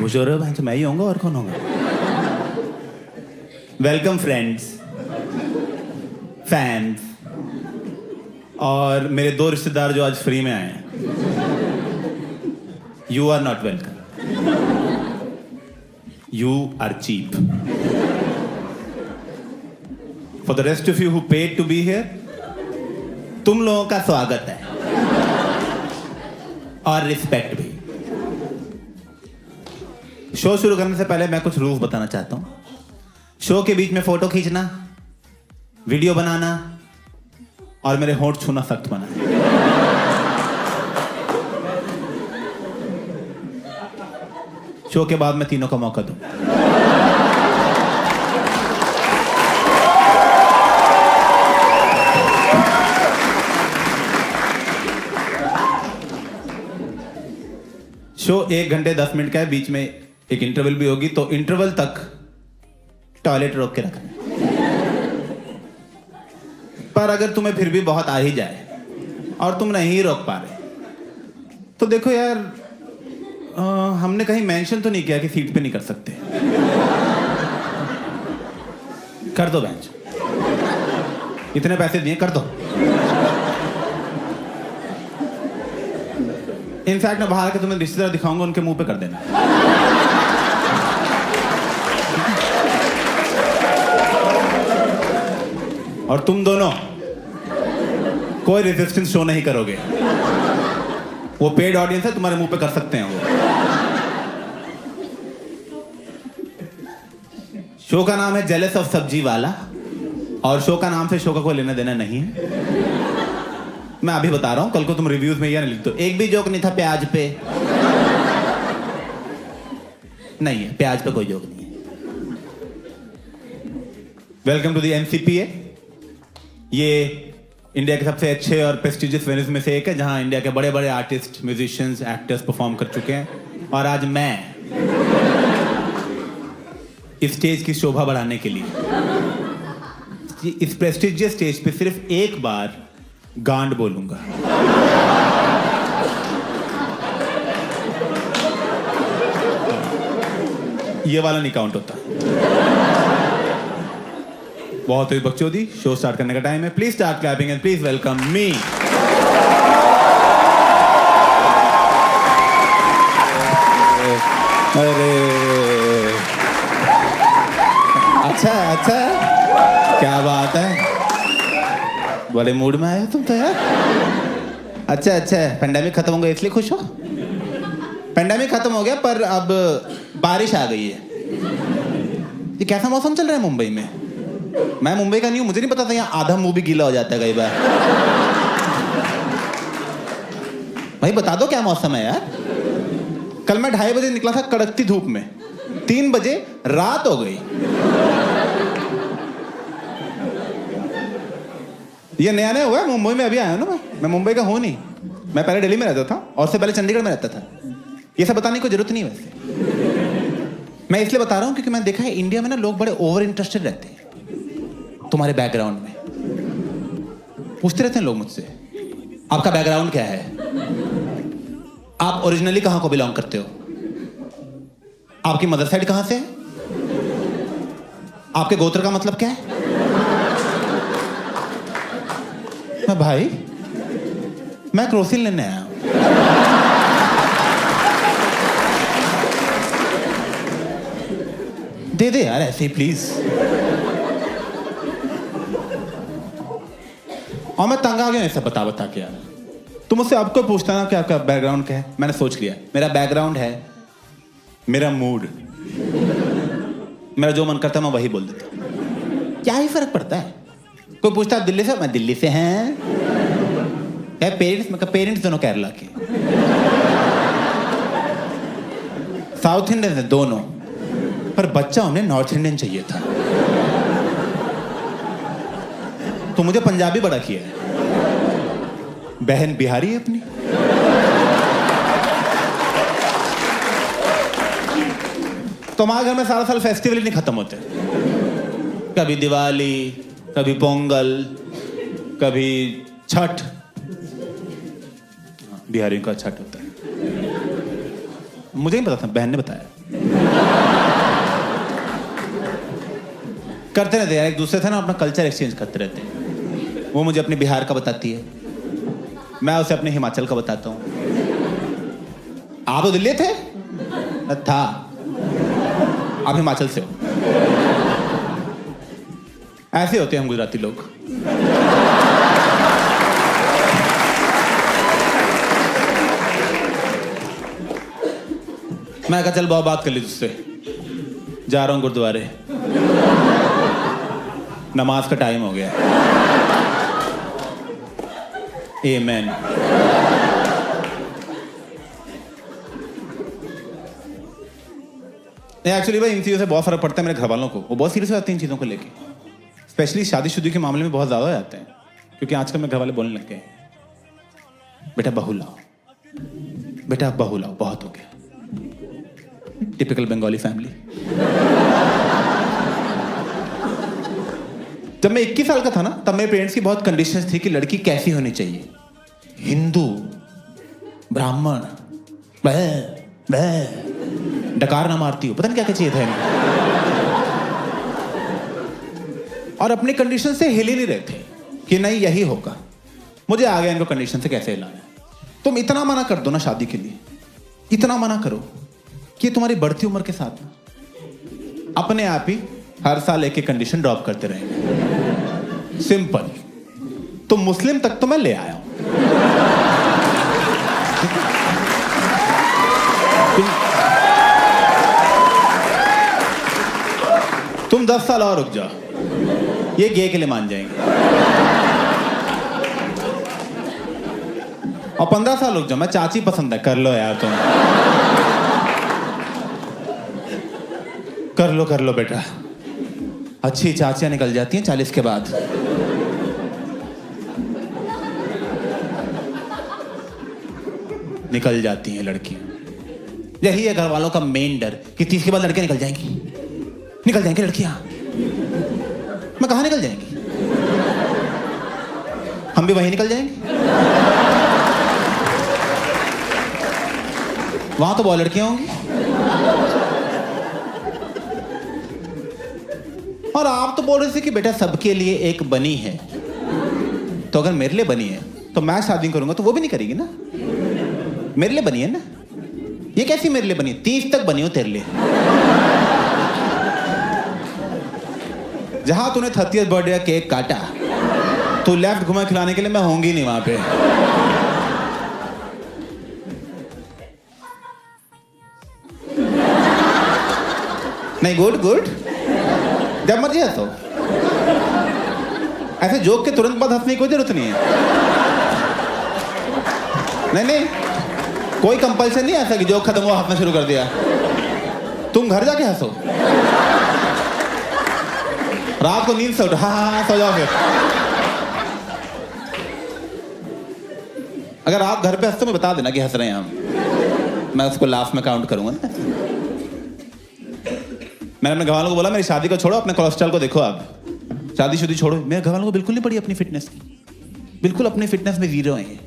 खुश हो रहे हो? मैं ही होऊंगा और कौन होगा? वेलकम फ्रेंड्स, फैंस और मेरे दो रिश्तेदार जो आज फ्री में आए हैं। You are not welcome, you are cheap. For the rest of you who paid to be here, तुम लोगों का स्वागत है और रिस्पेक्ट भी। शो शुरू करने से पहले मैं कुछ रूल्स बताना चाहता हूं। शो के बीच में फोटो खींचना, वीडियो बनाना और मेरे होंठ छूना सख्त मना है। शो के बाद मैं तीनों का मौका दूं। शो 1 घंटे 10 मिनट का है, बीच में एक इंटरवल भी होगी, तो इंटरवल तक टॉयलेट रोक के रखना। पर अगर तुम्हें फिर भी बहुत आ ही जाए और तुम नहीं रोक पा रहे, तो देखो यार, हमने कहीं मेंशन तो नहीं किया कि सीट पे नहीं कर सकते। कर दो बेंच, इतने पैसे दिए, कर दो। इनफैक्ट मैं बाहर के तुम्हें रिश्तेदार दिखाऊंगा, उनके मुंह पे कर देना। और तुम दोनों कोई रेजिस्टेंस शो नहीं करोगे। वो पेड ऑडियंस है, तुम्हारे मुंह पे कर सकते हैं वो। शो का नाम है जेलस ऑफ सब्जी वाला, और शो का नाम से शो का कोई लेना देना नहीं है। मैं अभी बता रहा हूं, कल को तुम रिव्यूज में यह लिख दो एक भी जोक नहीं था प्याज पे। नहीं है, प्याज पे कोई जोक नहीं है। Welcome to the NCPA. ये इंडिया के सबसे अच्छे और प्रेस्टिजियस वेन्यूज में से एक है, जहां इंडिया के बड़े बड़े आर्टिस्ट, म्यूजिशियंस, एक्टर्स परफॉर्म कर चुके हैं। और आज मैं इस स्टेज की शोभा बढ़ाने के लिए इस प्रेस्टिजियस स्टेज पे सिर्फ एक बार गांड बोलूंगा। ये वाला नहीं काउंट होता। बहुत हुई बकचोदी, शो स्टार्ट करने का टाइम है। Please start clapping and please welcome me. अरे अच्छा अच्छा, क्या बात है, बड़े मूड में आए हो तुम तो यार। अच्छा अच्छा, पेंडेमिक खत्म हो गया इसलिए खुश हो? पेंडेमिक खत्म हो गया, पर अब बारिश आ गई है। ये कैसा मौसम चल रहा है मुंबई में? मैं मुंबई का नहीं हूं, मुझे नहीं पता था यहाँ आधा मुंह भी गीला हो जाता है कई बार। भाई बता दो क्या मौसम है यार। कल मैं 2:30 बजे निकला था कड़कती धूप में, 3 बजे रात हो गई। ये नया नया हुआ है, मुंबई में अभी आया हूं ना मैं मुंबई का हूं नहीं, मैं पहले दिल्ली में रहता था और उससे पहले चंडीगढ़ में रहता था। ये सब बताने की जरूरत नहीं है वैसे। मैं इसलिए बता रहा हूं क्योंकि मैंने देखा है इंडिया में ना लोग बड़े ओवर इंटरेस्टेड रहते हैं तुम्हारे बैकग्राउंड में। पूछते रहते हैं लोग मुझसे, आपका बैकग्राउंड क्या है, आप ओरिजिनली कहां को बिलोंग करते हो, आपकी मदर साइड कहां से है, आपके गोत्र का मतलब क्या है। भाई मैं क्रोसिन लेने आया हूं। दे दे यार ऐसे ही प्लीज। और मैं तंग आ गया ऐसा बता बता के यार। तुम मुझसे आपको पूछता ना कि आपका बैकग्राउंड क्या है, मैंने सोच लिया। मेरा बैकग्राउंड है मेरा मूड। मेरा जो मन करता है मैं वही बोल देता हूं, क्या ही फर्क पड़ता है। कोई पूछता है दिल्ली से, मैं दिल्ली से हैं। पेरेंट्स, मैं पेरेंट्स दोनों केरला के, साउथ इंडियन है दोनों, पर बच्चा उन्हें नॉर्थ इंडियन चाहिए था, तो मुझे पंजाबी बड़ा किया है। बहन बिहारी है अपनी। तो हमारे घर में सारा साल फेस्टिवल ही नहीं खत्म होते। कभी दिवाली, कभी पोंगल, कभी छठ। बिहारियों का छठ होता है, मुझे नहीं पता था, बहन ने बताया। करते रहते यार, एक दूसरे से ना अपना कल्चर एक्सचेंज करते रहते हैं। वो मुझे अपने बिहार का बताती है, मैं उसे अपने हिमाचल का बताता हूँ। आप तो दिल्ली थे? था। आप हिमाचल से हो। ऐसे होते हैं हम गुजराती लोग। मैं कहा चल बहुत बात कर ली तुझसे, जा रहा हूं गुरुद्वारे, नमाज का टाइम हो गया। आमेन। एक्चुअली भाई इन चीज़ों से बहुत फर्क पड़ता है मेरे घर वालों को। वो बहुत सीरियस हो जाते हैं इन चीज़ों को लेके, स्पेशली शादीशुदी के मामले में बहुत ज़्यादा हो जाते हैं। क्योंकि आजकल मेरे घर वाले बोलने लग गए, बेटा बहू लाओ, बेटा बहू लाओ, बहुत हो गया। Typical Bengali family. जब मैं 21 साल का था ना, तब मेरे पेरेंट्स की बहुत कंडीशंस थी कि लड़की कैसी होनी चाहिए, हिंदू, ब्राह्मण, डकार ना मारती हो, पता नहीं क्या क्या चाहिए था इनको। और अपनी कंडीशन से हिल ही नहीं रहे थे कि नहीं यही होगा। मुझे आ गया इनको कंडीशन से कैसे हिलाना है। तुम इतना मना कर दो ना शादी के लिए, इतना मना करो कि तुम्हारी बढ़ती उम्र के साथ ना अपने आप ही हर साल एक एक कंडीशन ड्रॉप करते रहेंगे। सिंपल। तो मुस्लिम तक तो मैं ले आया हूं। तुम 10 साल और रुक जाओ, ये गे के लिए मान जाएंगे। और 15 साल रुक जाओ, मैं चाची पसंद है, कर लो यार तुम, कर लो बेटा। अच्छी चाचियां निकल जाती हैं 40 के बाद। निकल जाती हैं लड़कियां। यही है घर वालों का मेन डर कि 30 के बाद लड़कियां निकल जाएंगी लड़कियां। मैं कहां निकल जाएंगी? हम भी वहीं निकल जाएंगे। वहां तो बहुत लड़कियां होंगी। और आप तो बोल रहे थे कि बेटा सबके लिए एक बनी है, तो अगर मेरे लिए बनी है तो मैं शादी करूंगा तो वो भी नहीं करेगी ना। मेरे लिए बनी है ना। ये कैसी मेरे लिए बनी? 30 तक बनी हो तेरे लिए। जहां तूने 30th बर्थडे का केक काटा, तू लेफ्ट घुमा खिलाने के लिए मैं होंगी नहीं वहां पे। नहीं, गुड, जब मर्जी हंसो। ऐसे जोक के तुरंत बाद हंसने की कोई जरूरत नहीं है। नहीं, कोई कंपल्सन नहीं ऐसा कि जोक खत्म हुआ हंसना शुरू कर दिया। तुम घर जाके हंसो, रात को नींद से उठो, हाँ सो जाओ। फिर अगर आप घर पे हंसते मैं बता देना कि हंस रहे हैं हम, मैं उसको लाफ में काउंट करूंगा ना। मैंने अपने घरवालों को बोला मेरी शादी को छोड़ो, अपने कोलेस्ट्रॉल को देखो। आप शादी छोड़ो। मेरे घरवालों को बिल्कुल नहीं पड़ी अपनी फिटनेस की, बिल्कुल अपनी फिटनेस में जीरो है।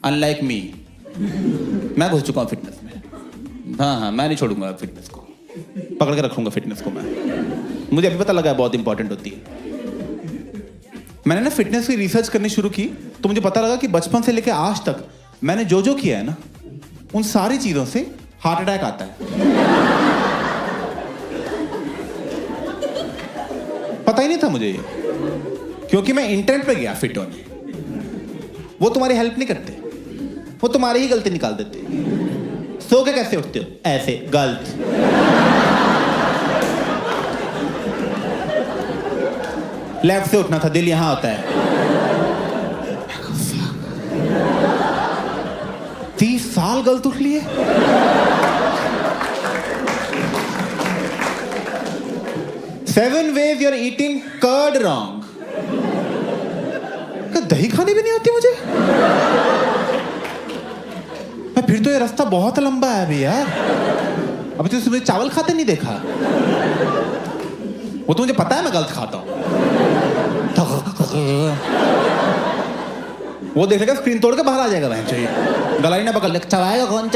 अनलाइक मी, मैं घुस चुका हूँ फिटनेस में। हाँ, मैं नहीं छोड़ूंगा फिटनेस को, पकड़ के रखूंगा फिटनेस को मैं। मुझे अभी पता लगा बहुत इंपॉर्टेंट होती है। मैंने ना फिटनेस की रिसर्च करनी शुरू की तो मुझे पता लगा कि बचपन से लेकर आज तक मैंने जो किया है ना, उन सारी चीजों से हार्ट अटैक आता है। पता ही नहीं था मुझे ये, क्योंकि मैं इंटरनेट पे गया फिट होने। वो तुम्हारी हेल्प नहीं करते, वो तुम्हारी ही गलती निकाल देते। सो के कैसे उठते हो? ऐसे, गलत। लेफ्ट से उठना था, दिल यहां होता है। 30 साल गलत उठ लिए। Seven ways you're eating curd wrong. दही खानी भी नहीं आती मुझे। फिर तो ये रास्ता बहुत लंबा है अभी यार। अभी तो सुबह चावल खाते नहीं देखा। वो तो मुझे पता है मैं गलत खाता हूं। वो देखेगा स्क्रीन तोड़ के बाहर आ जाएगा भाई। चाहिए गलाई ना पकड़ ले, चबाएगा कौन?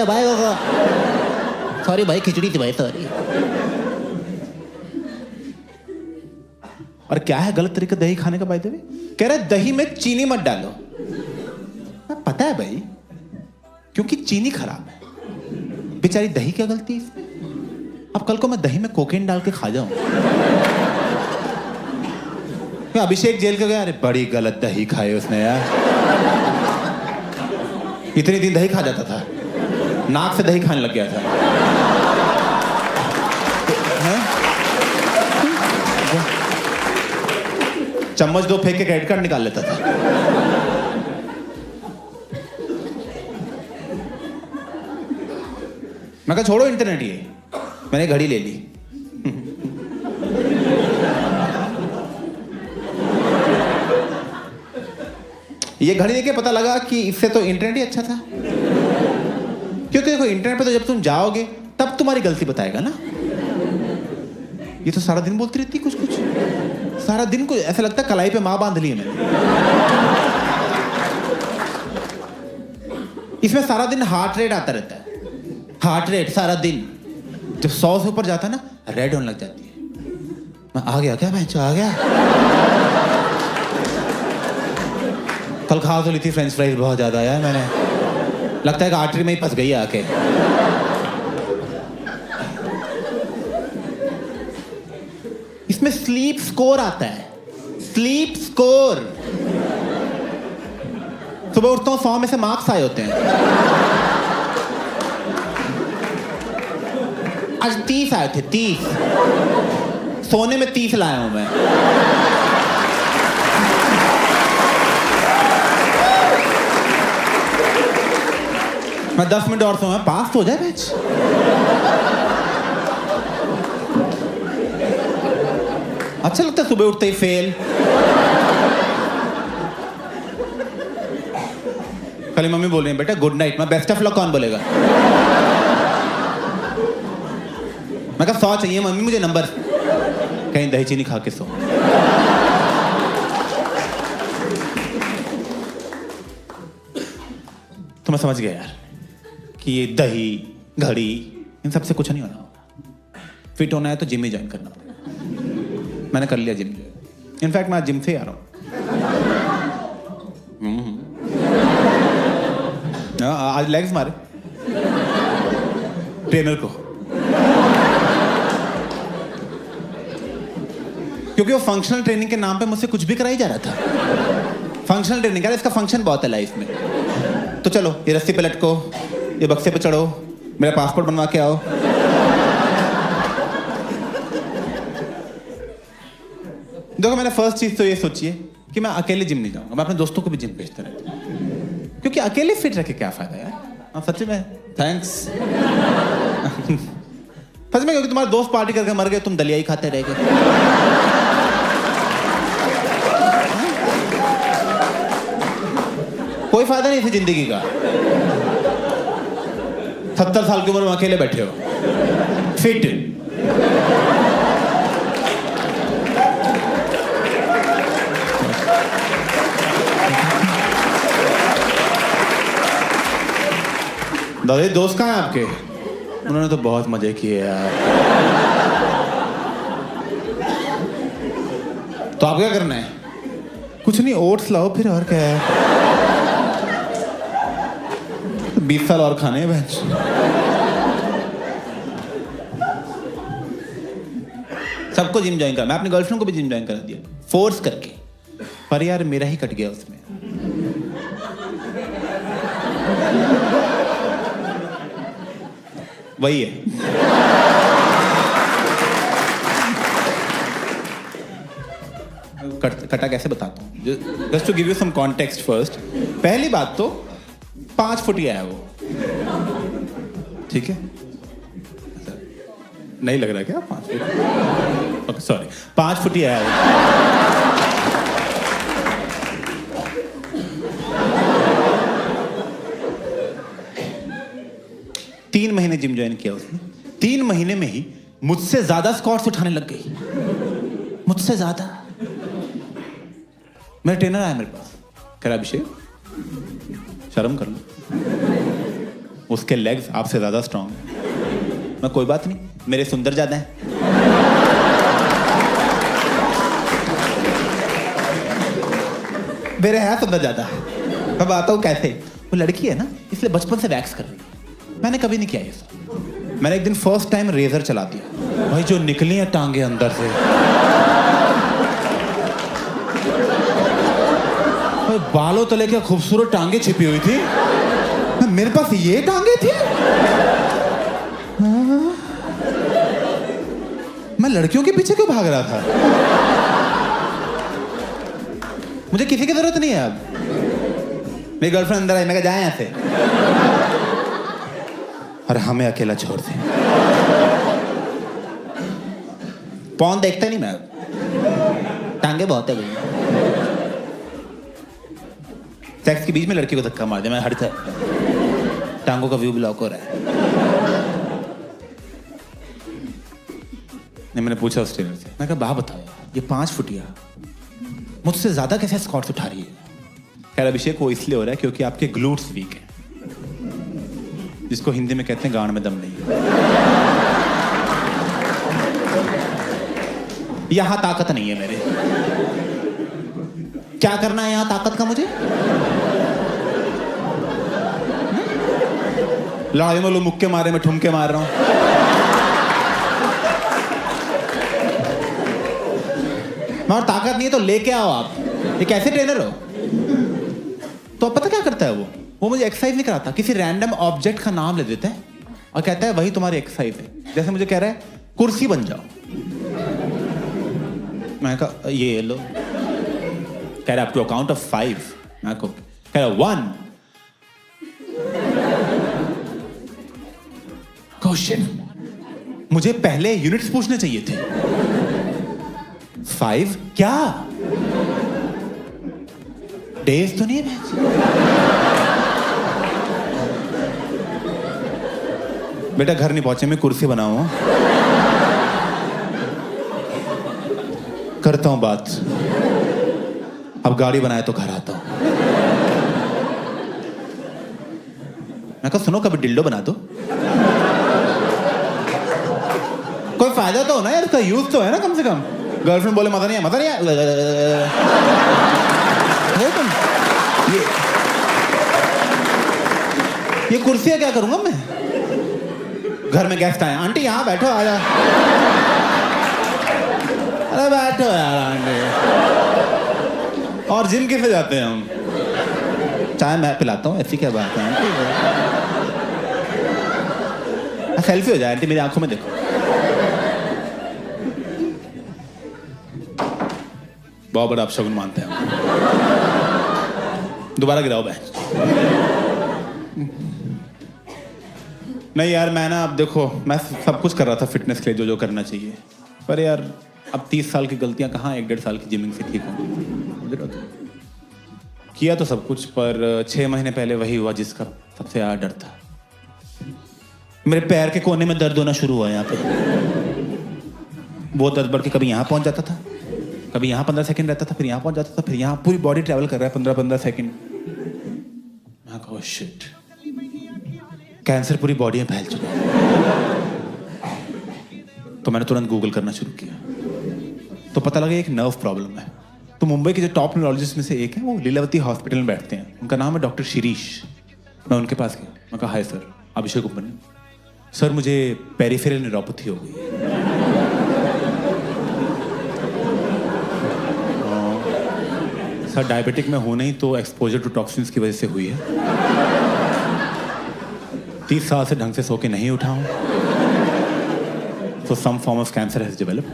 सॉरी भाई, खिचड़ी थी भाई, सॉरी। और क्या है गलत तरीका दही खाने का बाय द वे? कह रहा है दही में चीनी मत डालो। पता है भाई, क्योंकि चीनी खराब है। बेचारी दही क्या गलती है इसमें? अब कल को मैं दही में कोकेन डाल के खा जाऊं। अभिषेक जेल का गया, अरे बड़ी गलत दही खाई उसने यार। इतने दिन दही खा जाता था, नाक से दही खाने लग गया था। चम्मच दो फेंक के क्रेडिट कार्ड निकाल लेता था। मैं कहा छोड़ो इंटरनेट, ये मैंने घड़ी ले ली। ये घड़ी देख के पता लगा कि इससे तो इंटरनेट ही अच्छा था, क्योंकि देखो इंटरनेट पे तो जब तुम जाओगे तब तुम्हारी गलती बताएगा ना। ये तो सारा दिन बोलती रहती कुछ कुछ, सारा दिन को ऐसा लगता है कलाई पे माँ बांध ली है मैंने। इसमें सारा दिन हार्ट रेट आता रहता है, हार्ट रेट सारा दिन। जब 100 से ऊपर जाता है ना, रेड होने लग जाती है। मैं आ गया क्या, मैं आ गया। कल खा तो ली थी फ्रेंच फ्राइज बहुत ज्यादा यार मैंने, लगता है कि आर्टरी में ही फंस गई आके। इसमें स्लीप स्कोर आता है, स्लीप स्कोर। सुबह उठता हूं 100 में से मार्क्स आए होते हैं। आज 30 आए थे, 30। सोने में 30 लाया हूं मैं। मैं 10 मिनट और सोऊंगा, पास तो हो जाए बैच। अच्छा लगता है सुबह उठते ही फेल। कल मम्मी बोल रही है बेटा गुड नाइट, मैं बेस्ट ऑफ लक कौन बोलेगा? मैं कहा 100 चाहिए मम्मी मुझे नंबर। कहीं दही चीनी खा के सो। तो मैं समझ गया यार कि ये दही घड़ी इन सबसे कुछ नहीं होना होगा। फिट होना है तो जिम ही ज्वाइन करना पड़ेगा। मैंने कर लिया जिम। इनफैक्ट मैं आज जिम से ही आ रहा हूँ। आज लेग्स मारे ट्रेनर को, क्योंकि वो फंक्शनल ट्रेनिंग के नाम पे मुझसे कुछ भी कराई जा रहा था। फंक्शनल ट्रेनिंग कह रहा है, इसका फंक्शन बहुत है लाइफ में। तो चलो ये रस्सी पे लटको, ये बक्से पे चढ़ो, मेरा पासपोर्ट बनवा के आओ। देखो मैंने फर्स्ट चीज तो ये सोची है कि मैं अकेले जिम नहीं जाऊंगा, मैं अपने दोस्तों को भी जिम भेजता रहता हूं, क्योंकि अकेले फिट रह के क्या फायदा यार। हाँ सच में, थैंक्स। सच में, क्योंकि तुम्हारे दोस्त पार्टी करके मर गए, तुम दलिया ही खाते रह गए। कोई फायदा नहीं थी जिंदगी का। 70 साल की उम्र में अकेले बैठे हो फिट। दादी दोस्त कहाँ हैं आपके? उन्होंने तो बहुत मजे किए यार। तो आप क्या करना है? कुछ नहीं, ओट्स लाओ फिर, और क्या है। 20 साल और खाने हैं बहन। सबको जिम ज्वाइन करा, मैं अपनी गर्लफ्रेंड को भी जिम ज्वाइन करा दिया फोर्स करके, पर यार मेरा ही कट गया उसमें। वही है। कटा कैसे बताता हूँ, just to give you some context first. पहली बात तो 5 फुट ही आया वो, ठीक है? नहीं लग रहा क्या 5 फुट? ओके सॉरी, 5 फुट ही आया वो। 3 महीने जिम ज्वाइन किया उसने। 3 महीने में ही मुझसे ज्यादा स्क्वाट्स उठाने लग गई, मुझसे ज्यादा। मेरा ट्रेनर आया मेरे पास, कह रहा अभिषेक शर्म कर लो, उसके लेग्स आपसे ज्यादा स्ट्रांग है। मैं कोई बात नहीं, मेरे सुंदर ज्यादा हैं। मेरे है सुंदर ज्यादा। मैं आता हूँ कैसे, वो लड़की है ना इसलिए बचपन से वैक्स कर रही है। मैंने कभी नहीं किया ये सब। मैंने एक दिन फर्स्ट टाइम रेजर चला दिया, भाई जो निकली है टांगे अंदर से, भाई बालों तले क्या खूबसूरत टांगे छिपी हुई थी, मेरे पास ये टांगे थी। मैं लड़कियों के पीछे क्यों भाग रहा था? मुझे किसी की जरूरत नहीं है अब। मेरी गर्लफ्रेंड अंदर आई, मैं कहा जाए यहाँ से, और हमें अकेला छोड़ दे। पॉन देखता नहीं मैं, टांगे बहुत है भाई। सेक्स के बीच में लड़की को धक्का मार दिया, मैं हट, टांगों का व्यू ब्लॉक हो रहा है। नहीं, मैंने पूछा उस ट्रेनर से, मैं कहा बात बताओ ये 5 फुटिया मुझसे ज्यादा कैसे स्क्वाट्स उठा रही है? खैर अभिषेक वो इसलिए हो रहा है क्योंकि आपके ग्लूट्स वीक हैं, जिसको हिंदी में कहते हैं गांड में दम नहीं है। यहां ताकत नहीं है मेरे। क्या करना है यहां ताकत का मुझे? लड़ाई में लोग मुक्के मारे, मैं ठुमके मार रहा हूं। मगर ताकत नहीं है तो लेके आओ आप। ये कैसे ट्रेनर हो? तो पता क्या करता है वो मुझे एक्सरसाइज नहीं कराता, किसी रैंडम ऑब्जेक्ट का नाम ले देता है और कहता है वही तुम्हारी एक्सरसाइज है। जैसे मुझे कह रहा है कुर्सी बन जाओ, मैं कहा ये लो, कह रहा है अप टू काउंट ऑफ 5, मैं को कह रहा 1 क्वेश्चन, मुझे पहले यूनिट्स पूछने चाहिए थे। 5 क्या डेज तो नहीं है? बेटा घर नहीं पहुंचे, मैं कुर्सी बनाऊं, करता हूं बात। अब गाड़ी बनाए तो घर आता हूं। मैं कहा सुनो कभी डिल्डो बना दो, कोई फायदा तो हो ना यार, उसका यूज तो है ना कम से कम। गर्लफ्रेंड बोले मजा नहीं है, मजा नहीं है। ये कुर्सियां क्या करूंगा मैं? घर में गेस्ट आए, आंटी यहाँ बैठो, आ जाओ। अरे बैठो यार आंटी। और जिम किसे जाते हैं हम? चाय मैं पिलाता हूँ, ऐसी क्या बात है आंटी? सेल्फी हो जाए आंटी, मेरी आंखों में देखो। बहुत बड़ा अपशगुन मानते हैं हम। दोबारा गिराओ बैच। नहीं यार मैं ना, अब देखो मैं सब कुछ कर रहा था फिटनेस के लिए जो करना चाहिए, पर यार अब 30 साल की गलतियां कहाँ 1-1.5 साल की जिमिंग से ठीक होंगी। किया तो सब कुछ, पर 6 महीने पहले वही हुआ जिसका सबसे ज़्यादा डर था। मेरे पैर के कोने में दर्द होना शुरू हुआ यहाँ पे। वो दर्द बढ़ के कभी यहाँ पहुँच जाता था, कभी यहाँ 15 सेकंड रहता था, फिर यहाँ पहुँच जाता था, फिर यहाँ पूरी बॉडी ट्रैवल कर रहा है 15-15 सेकंड। मैं कहा शिट, कैंसर पूरी बॉडी में फैल चुका है। तो मैंने तुरंत गूगल करना शुरू किया, तो पता लगा एक नर्व प्रॉब्लम है। तो मुंबई के जो टॉप न्यूरोलॉजिस्ट में से एक है, वो लीलावती हॉस्पिटल में बैठते हैं, उनका नाम है डॉक्टर शिरीष। मैं उनके पास गया, मैं कहा हाय सर, अभिषेक उपमन्यु सर, मुझे पेरिफेरल न्यूरोपैथी हो गई। सर डायबिटिक में हूं नहीं, तो एक्सपोजर टू टॉक्सिन्स की वजह से हुई है। 30 साल से ढंग से सो के नहीं उठा हूं, तो some form of cancer has developed,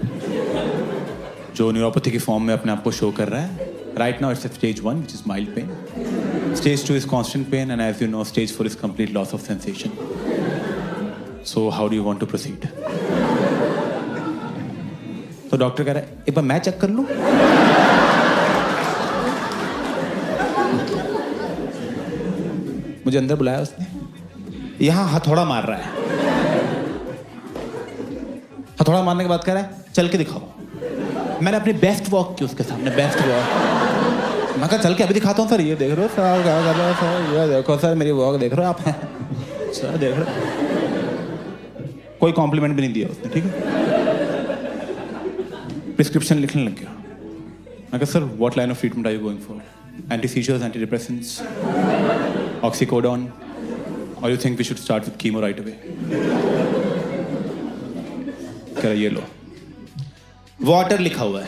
जो न्यूरोपैथी की फॉर्म में अपने आप को शो कर रहा है। Right now it's stage 1 which is mild pain, stage 2 is constant pain, and as you know stage 4 is complete loss of sensation. So how do you want to proceed? तो doctor कह रहा है एक बार मैं check कर लूं। मुझे अंदर बुलाया उसने, यहां हथौड़ा मार रहा है। हथौड़ा मारने के बाद कह रहा है चल के दिखाओ। मैंने अपनी बेस्ट वॉक की उसके सामने, बेस्ट वॉक। मैं कहा चल के अभी दिखाता हूँ सर, ये देख रहे हो सर, क्या कर रहे हो सर, ये देखो सर मेरी वॉक देख रहे हो आप, सर देख रहे हो। कोई कॉम्प्लीमेंट भी नहीं दिया उसने, ठीक है। प्रिस्क्रिप्शन लिखने लग गया। मैं कहा sir what line of treatment are you going for? anti-seizures, antidepressants, oxycodone, or you think we should start with chemo right away? कह रहा ये लो, वाटर लिखा हुआ है।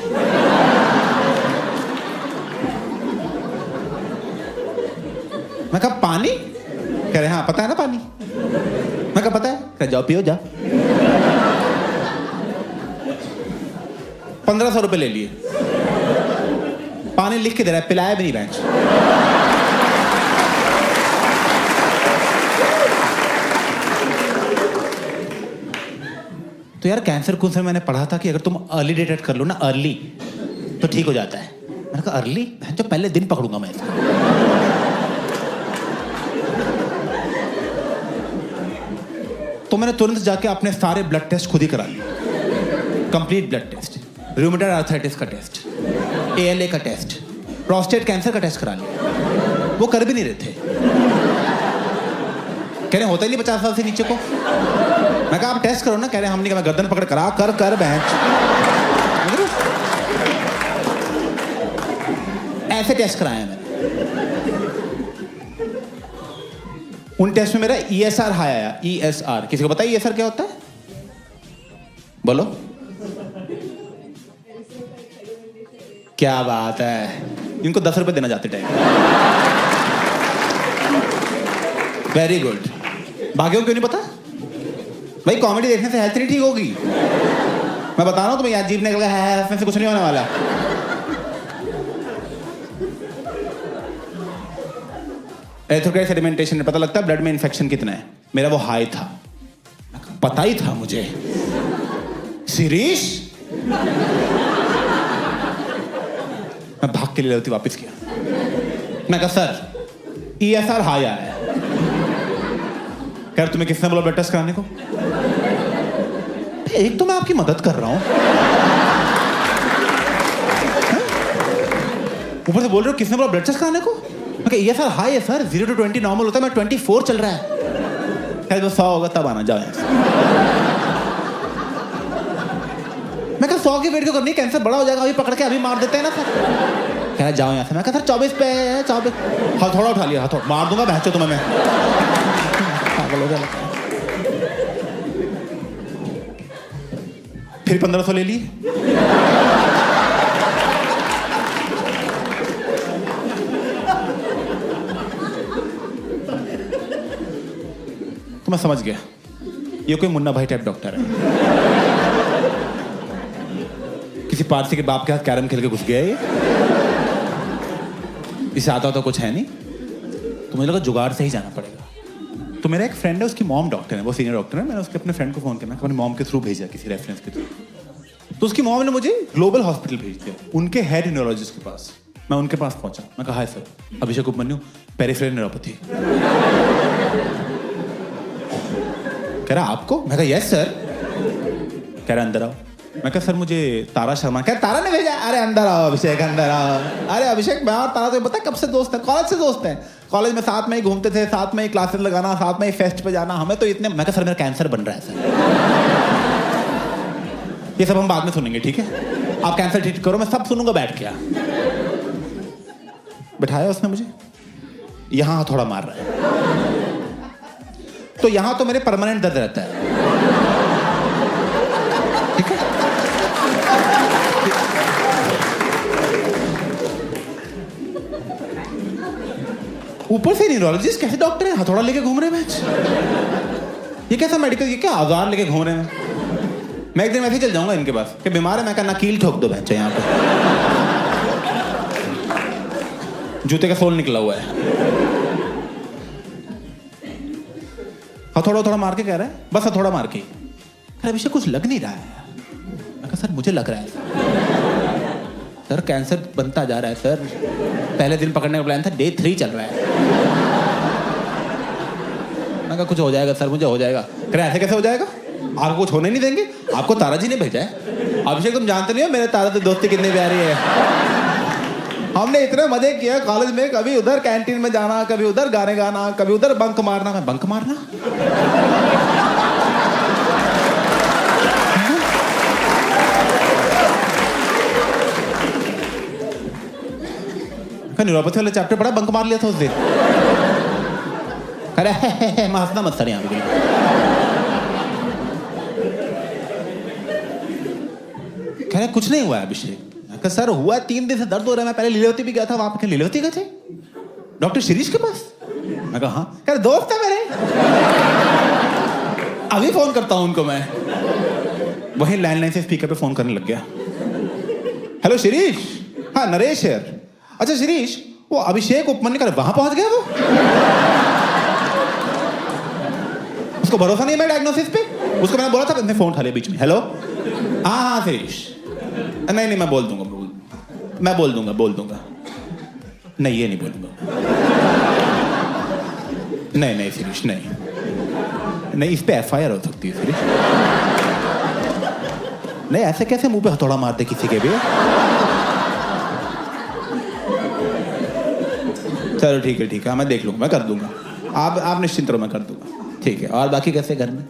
मैं कहा पानी? कह रहे हाँ पता है ना पानी। मैं कहा पता है। कह जाओ पियो जा। 1500 रुपए ले लिए, पानी लिख के दे रहा है, पिलाया भी नहीं बेंच। तो यार कैंसर कुछ समय मैंने पढ़ा था कि अगर तुम अर्ली डिटेक्ट कर लो ना, अर्ली, तो ठीक हो जाता है। मैंने कहा अर्ली? जो पहले दिन पकड़ूंगा मैं इसको। तो मैंने तुरंत जाके अपने सारे ब्लड टेस्ट खुद ही करा लिए, complete blood test, rheumatoid arthritis का टेस्ट, ALA का टेस्ट, प्रोस्टेट कैंसर का टेस्ट करा लिया। वो कर भी नहीं रहे थे, कह रहे होता ही नहीं 50 साल से नीचे को। मैं कहा आप टेस्ट करो ना। कह रहे हम नहीं, मैं गर्दन पकड़ करा कर बेंच। ऐसे टेस्ट कराया मैंने। उन टेस्ट में मेरा ESR हाई आया। ESR किसी को पता है ESR क्या होता है? बोलो। क्या बात है, इनको 10 रुपए देना चाहते टाइम। Very good. बाकियों को क्यों नहीं पता? भाई कॉमेडी देखने से हेल्थ नहीं ठीक होगी। मैं बता रहा हूँ तुम्हें, यार जीभ निकल गया है, हंसने से कुछ नहीं होने वाला। एरिथ्रोक्राइट सेडिमेंटेशन में पता लगता है ब्लड में इन्फेक्शन कितना है। मेरा वो हाई था, पता ही था मुझे। शिरीष, मैं भाग के लिए लेती वापस किया। मैं कहा सर ESR हाई आया है। कह तुम्हें किसने बोला ब्लड टेस्ट कराने को? एक तो मैं आपकी मदद कर रहा हूं, ऊपर से बोल रहे हो किसने बोला ब्लड टेस्ट कराने को? मैं कहा ESR हाई है सर, 0 to 20 नॉर्मल होता है, मैं 24 चल रहा है। कह तो 100 होगा तब आना, जाओ यहाँ से। मैं कहा 100 की वेट क्यों करनी, कैंसर बड़ा हो जाएगा, अभी पकड़ के अभी मार देते हैं ना सर। कह रहा जाओ यहाँ से। मैं कहा सर 24 पे है, 24। हथौड़ा उठा लिया, हथौड़ा मार दूंगा बहचो तुम्हें मैं। पागल हो गया। फिर 1500 ले लिए। तो मैं समझ गया ये कोई मुन्ना भाई टाइप डॉक्टर है। किसी पारसी के बाप के साथ कैरम खेल के घुस गया ये। इसे आता तो कुछ है नहीं, तो मुझे लगा जुगाड़ से ही जाना पड़ेगा। तो मेरा एक फ्रेंड है, उसकी मॉम डॉक्टर है, वो सीनियर डॉक्टर है। मैंने उसके अपने फ्रेंड को फोन किया, अपनी मॉम के थ्रू भेजा, किसी रेफरेंस के थ्रू। तो उसकी मॉम ने मुझे ग्लोबल हॉस्पिटल भेज दिया, उनके हेड न्यूरोलॉजिस्ट के पास। मैं उनके पास पहुंचा। मैं कहा हाय सर, अभिषेक उपमन्यु, पेरिफेरल न्यूरोपैथी। कह रहा आपको? मैं कहा यस सर। कह रहा अंदर आओ। मैं कहा सर मुझे तारा शर्मा। कह तारा ने भेजा? अरे अंदर आओ अभिषेक, अंदर आओ। अरे अभिषेक मैं और तारा तो पता है कब से दोस्त है, कॉलेज से दोस्त हैं। कॉलेज में साथ में ही घूमते थे, साथ में ही क्लासेस लगाना, साथ में ही फेस्ट पे जाना, हमें तो इतने। मैं कहा सर मेरा कैंसर बन रहा है सर। ये सब हम बाद में सुनेंगे, ठीक है? आप कैंसर ट्रीट करो, मैं सब सुनूंगा बैठ के। बिठाया उसने मुझे, यहां हथौड़ा मार रहा है। तो यहां तो मेरे परमानेंट दर्द रहता है, ठीक है? ऊपर से न्यूरोलॉजिस्ट कैसे डॉक्टर है, हथौड़ा लेके घूम रहे हैं। ये कैसा मेडिकल, ये क्या औजार लेके घूम रहे हैं? मैं एक दिन वैसे ही चल जाऊंगा इनके पास कि बीमार है। मैं कहना कील ठोक दो बच्चे यहाँ पे, जूते का सोल निकला हुआ है। हथौड़ा थोड़ा मार के कह रहा है, बस हथौड़ा मार के। अभिषेक कुछ लग नहीं रहा है। मैं कहा सर मुझे लग रहा है सर, कैंसर बनता जा रहा है सर। पहले दिन पकड़ने का प्लान था, डे 3 चल रहा है। मैं कहा कुछ हो जाएगा सर, मुझे हो जाएगा। कह रहे ऐसे कैसे हो जाएगा, आपको कुछ होने नहीं देंगे, आपको तारा जी ने भेजा है। अभिषेक तुम जानते नहीं हो मेरे तारा से दोस्ती कितनी प्यारी है। हमने इतने मजे किए कॉलेज में, कभी उधर कैंटीन में जाना, कभी उधर गाने गाना, कभी उधर बंक मारना। मैं बंक मारना? न्यूरोपैथी वाला चैप्टर पढ़ा, बंक मार लिया था उस दिन। अरे हंसना मत सर यहाँ पे। कह रहे कुछ नहीं हुआ है अभिषेक। सर हुआ 3 दिन से दर्द हो रहा है, मैं पहले लीलावती भी गया था, वहां पे लीलावती गए थे डॉक्टर शिरीष के पास। मैं कहा हाँ। कह रहे दोस्त है मेरे, अभी फोन करता हूं उनको मैं। वही लैंडलाइन से स्पीकर पे फोन करने लग गया। हेलो शिरीष, हाँ नरेश है। अच्छा शिरीष, वो अभिषेक उपमन्यु वहां पहुंच गया वो? उसको भरोसा नहीं है डायग्नोसिस पे? उसको मैंने बोला था, मैंने फोन उठा लिया बीच में। हेलो, हाँ शिरीष, नहीं मैं बोल दूंगा, बोल दूंगा। नहीं ये नहीं बोलूंगा। नहीं शिरीष, नहीं इस पे एफआईआर हो सकती है शिरीष। नहीं ऐसे कैसे मुंह पे हथौड़ा मारते किसी के भी। चलो ठीक है, मैं देख लूंगा, मैं कर दूंगा। आप निश्चिंत रहो, मैं कर दूंगा। ठीक है, और बाकी कैसे घर में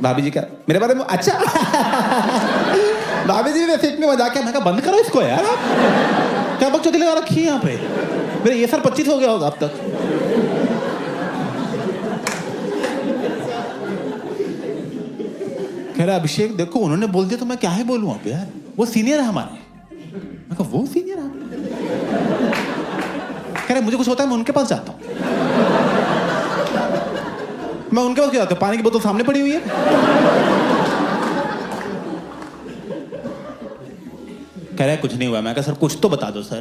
भाभी जी क्या मेरे बारे में? अच्छा भाभी जी वैसे इतने मजाक है। मैं कहा बंद करो इसको यार, आप क्या बकचोदी लगा रखी है यहाँ पे। मेरे ये साल 25 हो गया होगा अब तक। कह रहा अभिषेक देखो उन्होंने बोल दिया तो मैं क्या ही बोलूं अब यार, वो सीनियर है हमारे। मैं कहा वो सीनियर है? कह रहा मुझे कुछ होता है मैं उनके पास जाता हूं। मैं उनके पास क्या जाता हूं? पानी की बोतल सामने पड़ी हुई है। कह रहा है कुछ नहीं हुआ। मैं कहा सर कुछ तो बता दो सर।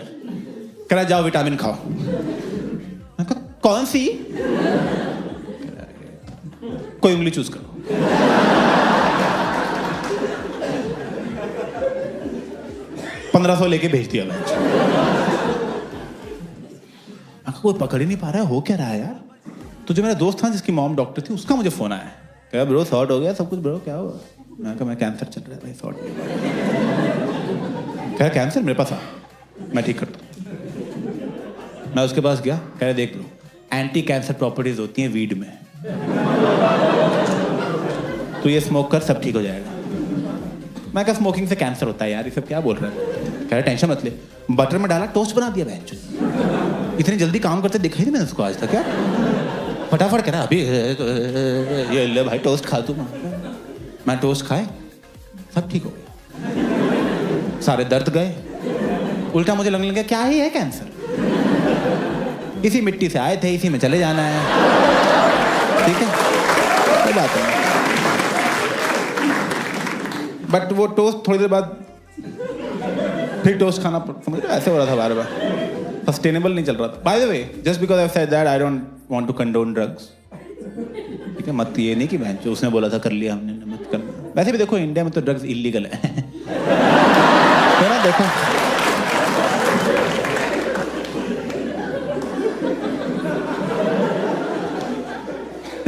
कह रहा जाओ विटामिन खाओ। मैं कहा कौन सी? कोई उंगली चूज करो। $1500 लेके भेज दिया मैं। कोई पकड़ ही नहीं पा रहा है, हो क्या रहा है यार। तो जो मेरा दोस्त था जिसकी मॉम डॉक्टर थी, उसका मुझे फोन आया। कहा ब्रो शॉर्ट हो गया सब कुछ। ब्रो क्या हुआ? मैं कहा मैं कैंसर चल रहा है भाई, शॉर्ट। कहा कैंसर मेरे पास आ, मैं ठीक करता हूँ। मैं उसके पास गया। कह रहे देख लो एंटी कैंसर प्रॉपर्टीज होती हैं वीड में, तो ये स्मोक कर सब ठीक हो जाएगा। मैं कहा स्मोकिंग से कैंसर होता है यार, ये सब क्या बोल रहा है। कह रहा टेंशन मत ले। बटर में डाला, टोस्ट बना दिया बहन। इतनी जल्दी काम करते दिखाई नहीं मैंने उसको आज तक। क्या फटाफट कह रहा अभी ये ले भाई टोस्ट खा तू। मैं टोस्ट खाए, सब ठीक हो गया, सारे दर्द गए। उल्टा मुझे लगने लगा क्या ही है कैंसर, इसी मिट्टी से आए थे, इसी में चले जाना है। ठीक है कोई बात नहीं। बट वो टोस्ट थोड़ी देर बाद फिर टोस्ट खाना समझ रहे, ऐसे हो रहा था बार बार, सस्टेनेबल नहीं चल रहा था। By the way just because I said that I don't want to condone drugs. ठीक है, मत ये नहीं कि बहन जो उसने बोला था कर लिया हमने, मत करना। वैसे भी देखो इंडिया में तो ड्रग्स इलीगल है। तो ना देखो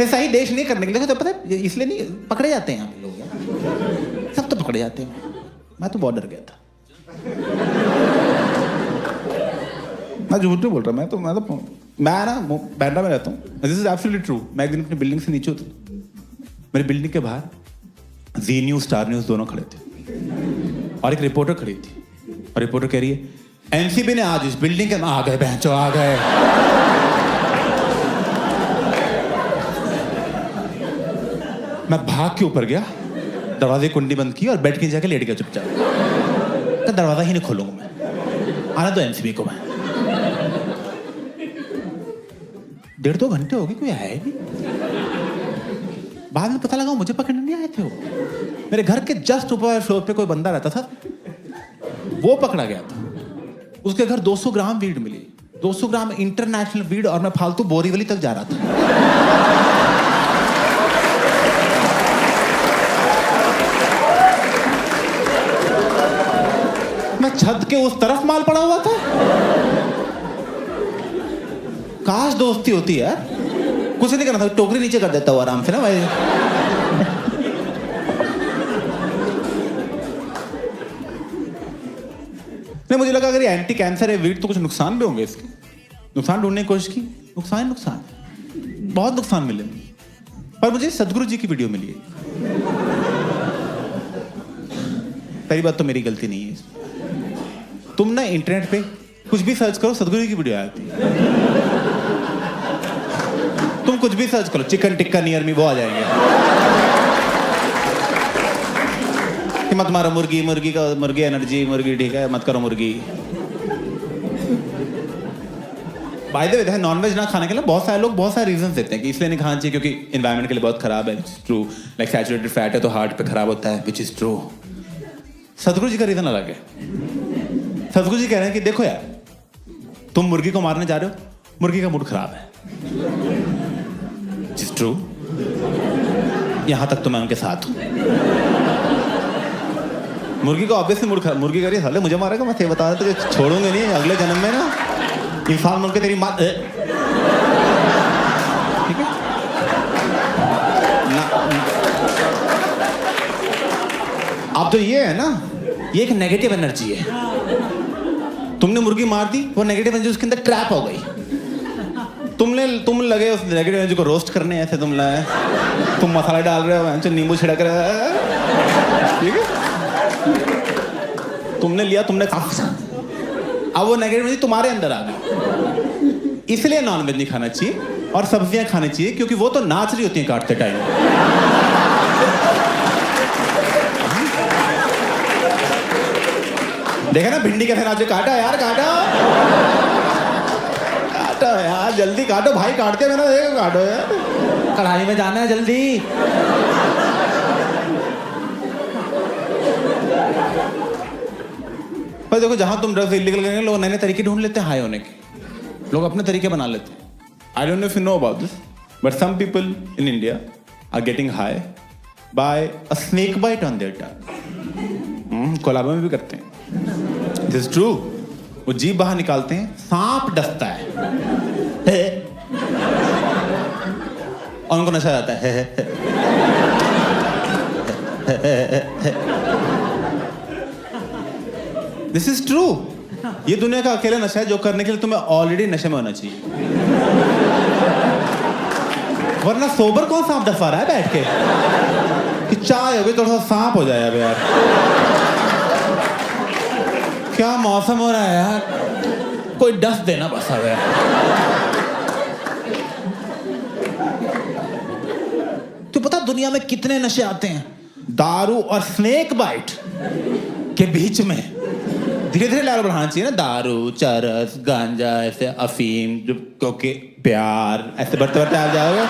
सही देश नहीं करने के लिए तो पता है इसलिए नहीं पकड़े जाते हैं यहाँ पे लोग, सब तो पकड़े जाते हैं। मैं तो बॉर्डर गया था। मैं झूठ नहीं बोल रहा। मैं ना बैंड्रा में रहता हूँ। This is absolutely true. मैं एक दिन अपनी बिल्डिंग से नीचे उतरा, मेरी बिल्डिंग के बाहर जी न्यूज, स्टार न्यूज दोनों खड़े थे और एक रिपोर्टर खड़ी थी। और रिपोर्टर कह रही है एनसीबी ने आज इस बिल्डिंग के आ गए बहनचो आ गए। मैं भाग के ऊपर गया, दरवाजे की कुंडी बंद की और बेड के जाके लेट गया चुपचाप। तो दरवाजा ही नहीं खोलूंगा मैं, आना दो एनसीबी को। मैं 1.5-2 घंटे हो गए कोई आया ही नहीं। बाद में पता लगा मुझे पकड़ने नहीं आए थे। वो मेरे घर के जस्ट ऊपर फ्लोर पे कोई बंदा रहता था, वो पकड़ा गया था। उसके घर 200 ग्राम वीड मिली, 200 ग्राम इंटरनेशनल वीड, और मैं फालतू बोरीवली तक जा रहा था। मैं छत के उस तरफ माल पड़ा हुआ था। काश दोस्ती होती है। कुछ नहीं करना था, टोकरी नीचे कर देता हूँ आराम से ना भाई। नहीं मुझे लगा अगर ये एंटी कैंसर है वीड तो कुछ नुकसान भी होंगे इसके। नुकसान ढूंढने की कोशिश की, नुकसान बहुत नुकसान मिले। पर मुझे सदगुरु जी की वीडियो मिली है। पहली बात तो मेरी गलती नहीं है। तुम ना इंटरनेट पे कुछ भी सर्च करो सदगुरु की वीडियो आती है। तुम कुछ भी सर्च करो, चिकन टिक्का नियर मी, वो आ जाएंगे कि मत मारो मुर्गी, मुर्गी का मुर्गी एनर्जी, मुर्गी ठीक है, मत करो मुर्गी। बाय द वे, नॉनवेज ना खाने के लिए बहुत सारे लोग बहुत सारे रीजंस देते हैं कि इसलिए नहीं खाना चाहिए क्योंकि एनवायरनमेंट के लिए बहुत खराब है। It's true. Like saturated fat है तो हार्ट पे खराब होता है, विच इज ट्रू। सदगुरु जी का रीजन अलग है। सदगुरु जी कह रहे हैं कि देखो यार, तुम मुर्गी को मारने जा रहे हो, मुर्गी का मूड खराब है, विच इज ट्रू। यहां तक तो मैं उनके साथ हूं। मुर्गी को ऑब्वियसली मूड खराब, मुर्गी कह रही है साले मुझे मारेगा, मैं बता रहा तुझे छोड़ूंगे नहीं, अगले जन्म में ना इंसान बन के तेरी माँ, ठीक है ना। अब तो ये है ना, ये एक नेगेटिव एनर्जी है। तुमने मुर्गी मार दी, वो नेगेटिव एनर्जी उसके अंदर ट्रैप हो गई। तुम लगे उस नेगेटिव एनर्जी को रोस्ट करने, ऐसे तुम लाए, तुम मसाला डाल रहे हो, नींबू छिड़क रहे हो, ठीक है, तुमने लिया, तुमने काफी, अब वो नेगेटिव एनर्जी तुम्हारे अंदर आ गई। इसलिए नॉनवेज नहीं खाना चाहिए और सब्जियां खानी चाहिए, क्योंकि वो तो नाच रही होती हैं काटते टाइम। देखा ना भिंडी कैसे नाचे, काटा यार, काटा काटो यार, जल्दी काटो भाई, काटते मैंने देखो, काटो यार, कढ़ाई में जाना है जल्दी। पर देखो, जहां तुम ड्रग्स इलीगल करेंगे, लोग नए नए तरीके ढूंढ लेते हैं हाई होने के, लोग अपने तरीके बना लेते हैं। I don't know if you know about this, but some people in India are getting high by a snake bite on their tongue. Colaba में भी करते हैं, दिस इज ट्रू। वो जीभ बाहर निकालते हैं, सांप डसता है और उनको नशा आता है। This is true. ये दुनिया का अकेला नशा है जो करने के लिए तुम्हें ऑलरेडी नशे में होना चाहिए, वरना सोबर कौन सांप डसवा रहा है बैठ के कि चाय हो गई थोड़ा सा सांप हो जाए। अब यार क्या मौसम हो रहा है यार, कोई डस देना बस। अब यार तो पता दुनिया में कितने नशे आते हैं, दारू और स्नेक बाइट के बीच में धीरे धीरे लेवल बढ़ाना चाहिए ना। दारू, चरस, गांजा, ऐसे अफीम, क्योंकि प्यार, ऐसे बढ़ते बढ़ते आ जाओगे।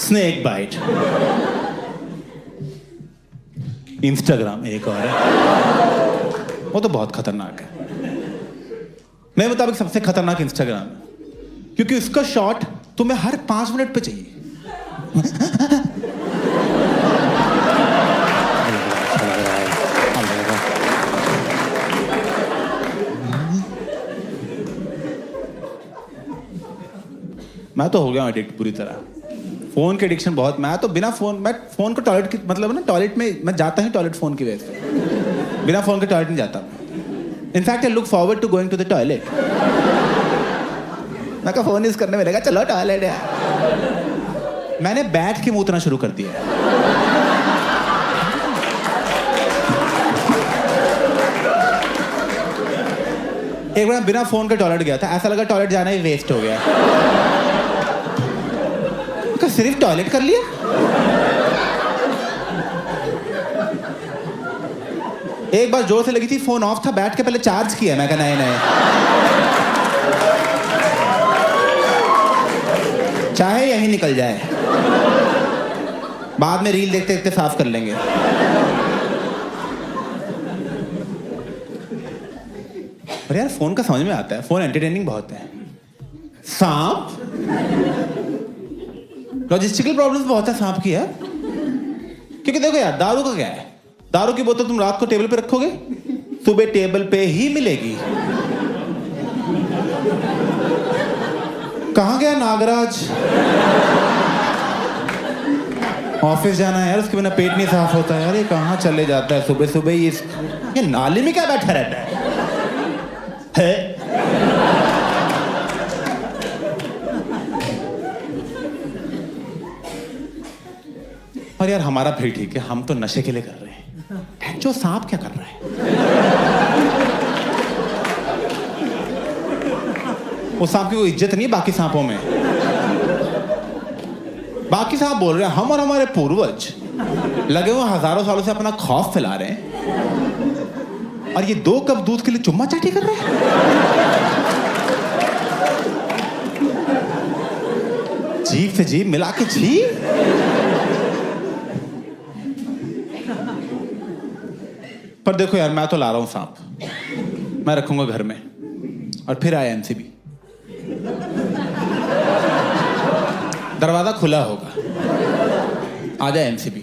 स्नेक बाइट, इंस्टाग्राम एक और है, वो तो बहुत खतरनाक है। मेरे मुताबिक सबसे खतरनाक इंस्टाग्राम है, क्योंकि उसका शॉट तुम्हें हर 5 मिनट पे चाहिए। मैं तो हो गया एडिक्ट पूरी तरह, फोन के एडिक्शन बहुत। मैं तो बिना फोन, मैं फोन को टॉयलेट की, मतलब ना टॉयलेट में मैं जाता ही टॉयलेट फोन की वजह से, बिना फोन के टॉयलेट नहीं जाता। In fact I look forward to going to the toilet. मैं का फोन यूज करने मिलेगा, चलो टॉयलेट है। मैंने बैठ के मूतना शुरू कर दिया। एक बार बिना फोन के टॉयलेट गया था, ऐसा लगा टॉयलेट जाना ही वेस्ट हो गया। सिर्फ टॉयलेट कर लिया। एक बार जोर से लगी थी, फोन ऑफ था, बैठ के पहले चार्ज किया। मैं कहा नहीं नहीं, चाहे यही निकल जाए, बाद में रील देखते देखते साफ कर लेंगे। पर यार फोन का समझ में आता है, फोन एंटरटेनिंग बहुत है। सांप, लॉजिस्टिकल प्रॉब्लम्स बहुत है सांप की है। क्योंकि देखो यार, दारू का क्या है, दारू की बोतल तुम रात को टेबल पे रखोगे, सुबह टेबल पे ही मिलेगी। कहां गया नागराज? ऑफिस जाना है यार, उसके बिना पेट नहीं साफ होता है यार। ये कहां चले जाता है सुबह सुबह? ये नाली में क्या बैठा रहता है? और यार हमारा फिर ठीक है, हम तो नशे के लिए कर रहे हैं। बेंचो सांप क्या कर रहा है? वो सांप की कोई इज्जत नहीं है बाकी सांपों में। बाकी सांप बोल रहे हैं हम और हमारे पूर्वज लगे हुए हजारों सालों से अपना खौफ फैला रहे हैं, और ये 2 कप दूध के लिए चुम्मा चाटी कर रहे हैं। जीभ से जीभ मिला के जी। पर देखो यार, मैं तो ला रहा हूं सांप, मैं रखूंगा घर में, और फिर आया एमसीबी। दरवाजा खुला होगा, आ जाए एमसीबी,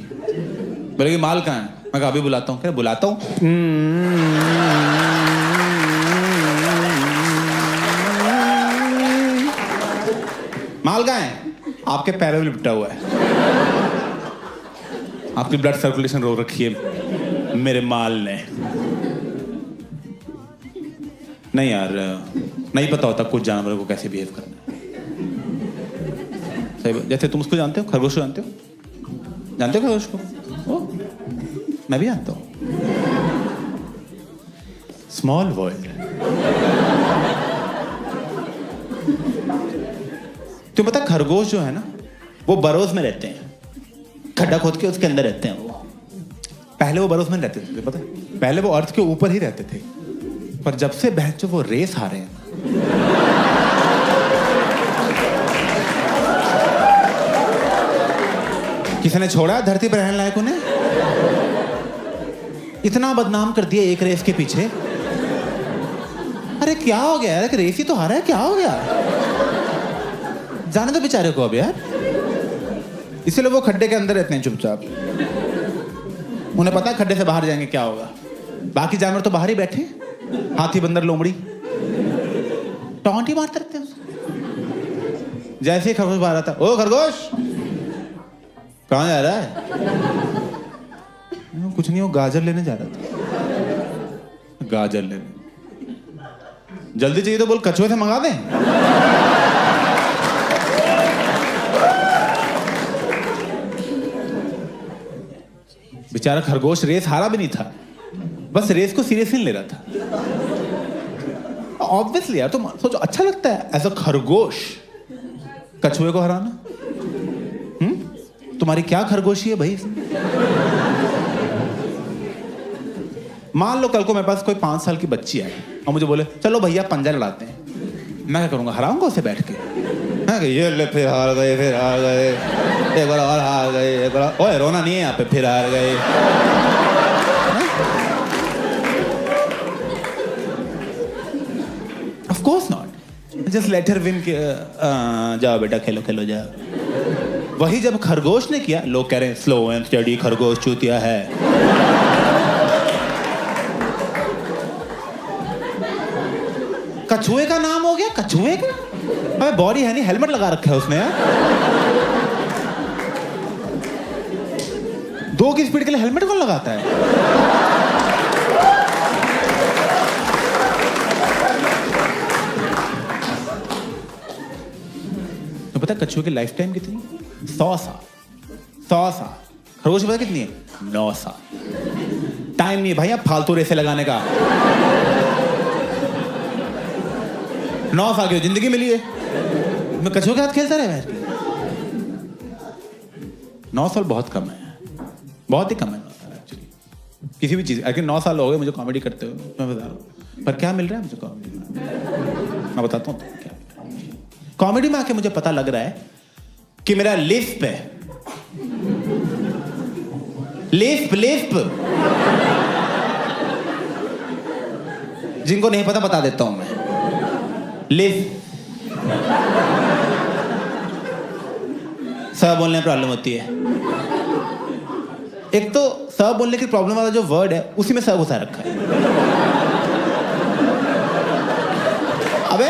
बोलेगी माल कहाँ है? मैं कहा अभी बुलाता हूँ। क्या बुलाता हूँ? माल कहाँ है? आपके पैरों में लिपटा हुआ है, आपकी ब्लड सर्कुलेशन रोक रखी है मेरे माल ने। नहीं यार, नहीं पता होता कुछ जानवरों को कैसे बिहेव करना है। सही बात। जैसे तुम उसको जानते हो, खरगोश को जानते हो? जानते हो खरगोश को? ओ, मैं भी जानता हूँ। Small world. तुम्हें पता खरगोश जो है ना, वो बरोज में रहते हैं, खड्डा खोद के उसके अंदर रहते हैं वो। पहले वो बरोज में रहते थे, पता है? पहले वो अर्थ के ऊपर ही रहते थे, पर जब से बहन वो रेस आ रहे हैं, किसी ने छोड़ा धरती पर रहने लायक उन्हें? इतना बदनाम कर दिया एक रेस के पीछे। अरे क्या हो गया यार, रेस ही तो हारा है, क्या हो गया? जाने दो बेचारे को अब यार। इसीलिए वो खड्डे के अंदर रहते हैं चुपचाप। उन्हें पता है खड्डे से बाहर जाएंगे क्या होगा। बाकी जानवर तो बाहर ही बैठे, हाथी, बंदर, लोमड़ी टॉन्ट ही मारते रहते हैं। जैसे ही खरगोश बाहर आता, ओ खरगोश कहाँ जा रहा है? कुछ नहीं, वो गाजर लेने जा रहा था। गाजर लेने जल्दी चाहिए तो बोल कछुए से मंगा दें। बेचारा खरगोश रेस हारा भी नहीं था, बस रेस को सीरियस नहीं ले रहा था। ऑब्वियसली यार, तो सोचो अच्छा लगता है एज अ खरगोश कछुए को हराना? तुम्हारी क्या खरगोशी है भाई? मान लो कल को मेरे पास कोई 5 साल की बच्ची है और मुझे बोले चलो भैया पंजा लड़ाते हैं, मैं क्या करूंगा? हराऊंगा उसे बैठ के। ये ले फिर हार गए, फिर हार गए, एक बार और हार गए, एक बार। ओए रोना नहीं है यहाँ पे, फिर हार गए। Of course not, just let her win. जाओ बेटा खेलो खेलो जाओ। वही जब खरगोश ने किया, लोग कह रहे हैं स्लो एंड स्टडी खरगोश चूतिया है। कछुए का नाम हो गया, कछुए का? अबे बॉडी है नहीं, हेलमेट लगा रखा है उसने यार। 2 की स्पीड के लिए हेलमेट कौन लगाता है? तो पता कछुए की लाइफ टाइम कितनी? 100 साल। 100 साल। खरगोश पता कितनी है? 9 साल। टाइम नहीं है भाई आप फालतू रेसे लगाने का। 9 साल की जिंदगी मिली है, मैं कछुए के साथ खेलता रहे बैठ के। 9 साल बहुत कम है, बहुत ही कम है 9 साल एक्चुअली किसी भी चीज। अगर 9 साल हो गए मुझे कॉमेडी करते हुए, मैं बता रहा हूँ। पर क्या मिल रहा है मुझे कॉमेडी में? मैं बताता हूँ क्या कॉमेडी में आके मुझे पता लग रहा है कि मेरा लिस्प है। लिस्प लिस्प जिनको नहीं पता बता देता हूं मैं। लिस्प स बोलने में प्रॉब्लम होती है। एक तो स बोलने की प्रॉब्लम वाला जो वर्ड है उसी में स घुसा रखा है। अबे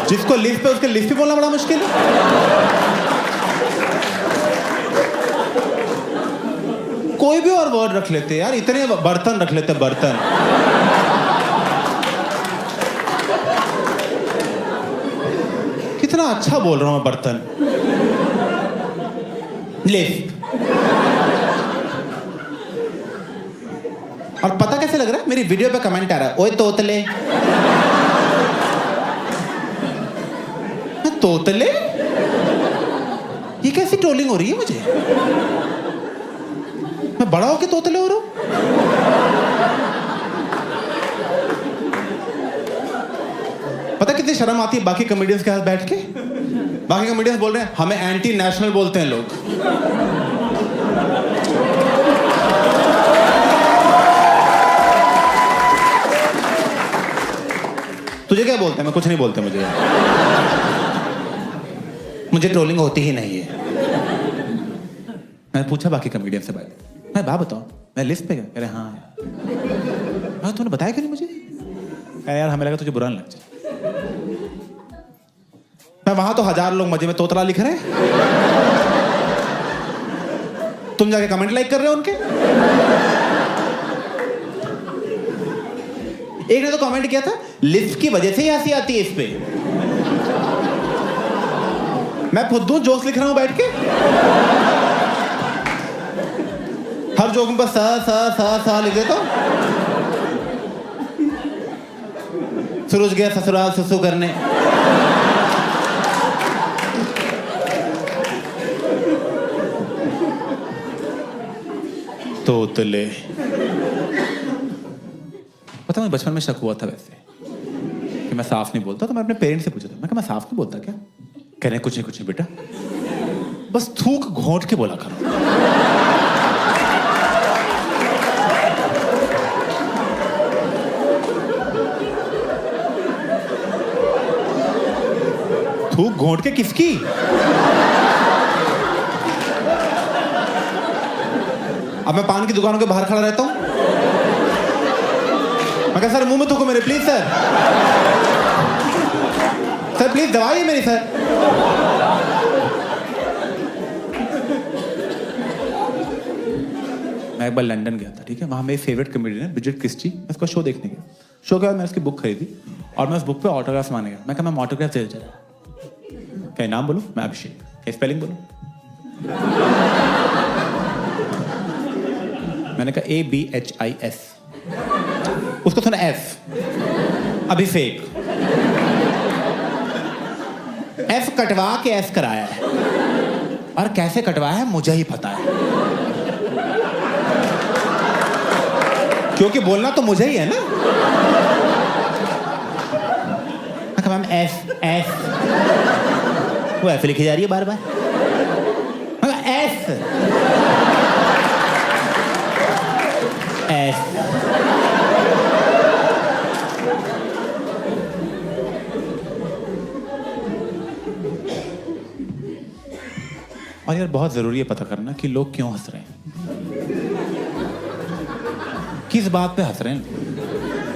जिसको लिस्प है उसके लिस्प ही बोलना बड़ा मुश्किल है। कोई भी और वर्ड रख लेते यार, इतने बर्तन रख लेते बर्तन। कितना अच्छा बोल रहा हूं मैं बर्तन। लिस्प कैसे लग रहा है? मेरी वीडियो पे कमेंट आ रहा है, ओए तोतले। तोतले? ये कैसी ट्रोलिंग हो रही है मुझे? मैं बड़ा होके तोतले हो रहा हूं? पता कितनी शर्म आती है बाकी कॉमेडियंस के साथ बैठ के? बाकी कॉमेडियंस बोल रहे हैं हमें एंटी नेशनल बोलते हैं लोग। तुझे क्या बोलते हैं? मैं कुछ नहीं बोलते मुझे ट्रोलिंग होती ही नहीं है। मैं पूछा बाकी कॉमेडियन से भाई, मैं बात बताऊं, मैं लिस्ट पे गया, कह रहे हाँ यार। तूने बताया क्यों नहीं मुझे? यार हमें लगा तुझे बुरा नहीं लग जाए। मैं वहां तो 1000 लोग मजे में तोतला लिख रहे हैं, तुम जाके कमेंट लाइक कर रहे हो उनके। एक ने तो कमेंट किया था लिस्ट की वजह से ही हंसी आती है इस पे। मैं फुद्दू जोक्स लिख रहा हूं बैठ के, हर जोक में बस सा लिख देता हूं। सूरज गया ससुराल सुसु करने। तोतले। पता मैं बचपन में शक हुआ था वैसे कि मैं साफ नहीं बोलता, तो मैं अपने पेरेंट्स से पूछा था, मैं कहा मैं साफ नहीं बोलता क्या? कह रहे कुछ नहीं बेटा, बस थूक घोंट के बोला करो। थूक घोंट के किसकी? अब मैं पान की दुकानों के बाहर खड़ा रहता हूं, मैं कहा सर मुंह में थूको मेरे, प्लीज सर प्लीज दवाई है मेरी सर। मैं एक बार लंदन गया था, ठीक है, वहां मेरी फेवरेट कॉमेडियन है ब्रिजेट क्रिस्टी, मैं उसका शो देखने गया। शो के बाद मैं उसकी बुक खरीदी और मैं उस बुक पे ऑटोग्राफ मांगने गया। मैं कहा मैं ऑटोग्राफ दे दे। क्या नाम बोलो? मैं अभिषेक। क्या स्पेलिंग बोलो? मैंने कहा ABHIS, उसको सुना F, अभिषेक। F कटवा के S कराया है, और कैसे कटवाया है मुझे ही पता है, क्योंकि बोलना तो मुझे ही है ना। मैम S वो F लिखी जा रही है बार बार। S और यार बहुत जरूरी है पता करना कि लोग क्यों हंस रहे हैं, किस बात पे हंस रहे हैं,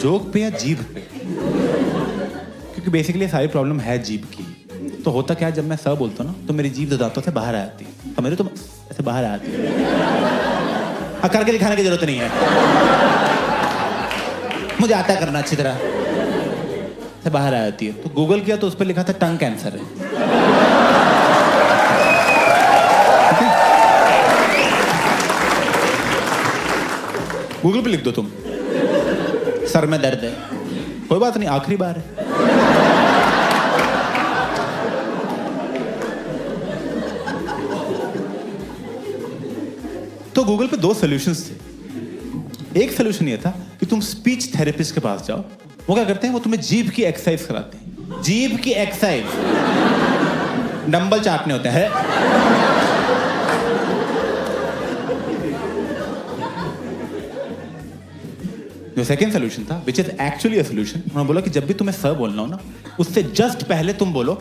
जोक पे या जीभ पे। क्योंकि बेसिकली सारी प्रॉब्लम है जीभ की। तो होता क्या है, जब मैं सर बोलता हूँ ना तो मेरी जीभ दांतों से बाहर आ जाती है, तो मेरी तो ऐसे बाहर आ जाती है। करके दिखाने की जरूरत नहीं है, मुझे आता है करना अच्छी तरह से, बाहर आ जाती है। तो गूगल किया तो उस पर लिखा था टंग कैंसर है। गूगल पे लिख दो तुम सर में दर्द है, कोई बात नहीं, आखिरी बार है। तो गूगल पे 2 सॉल्यूशंस थे। एक सॉल्यूशन ये था कि तुम स्पीच थेरेपिस्ट के पास जाओ। वो क्या करते हैं, वो तुम्हें जीभ की एक्सरसाइज कराते हैं। जीभ की एक्सरसाइज, डंबल चाटने होते हैं। जो सेकंड सॉल्यूशन था, which is actually a solution, उन्होंने बोला कि जब भी तुम्हें सर बोलना हो ना, उससे जस्ट पहले तुम बोलो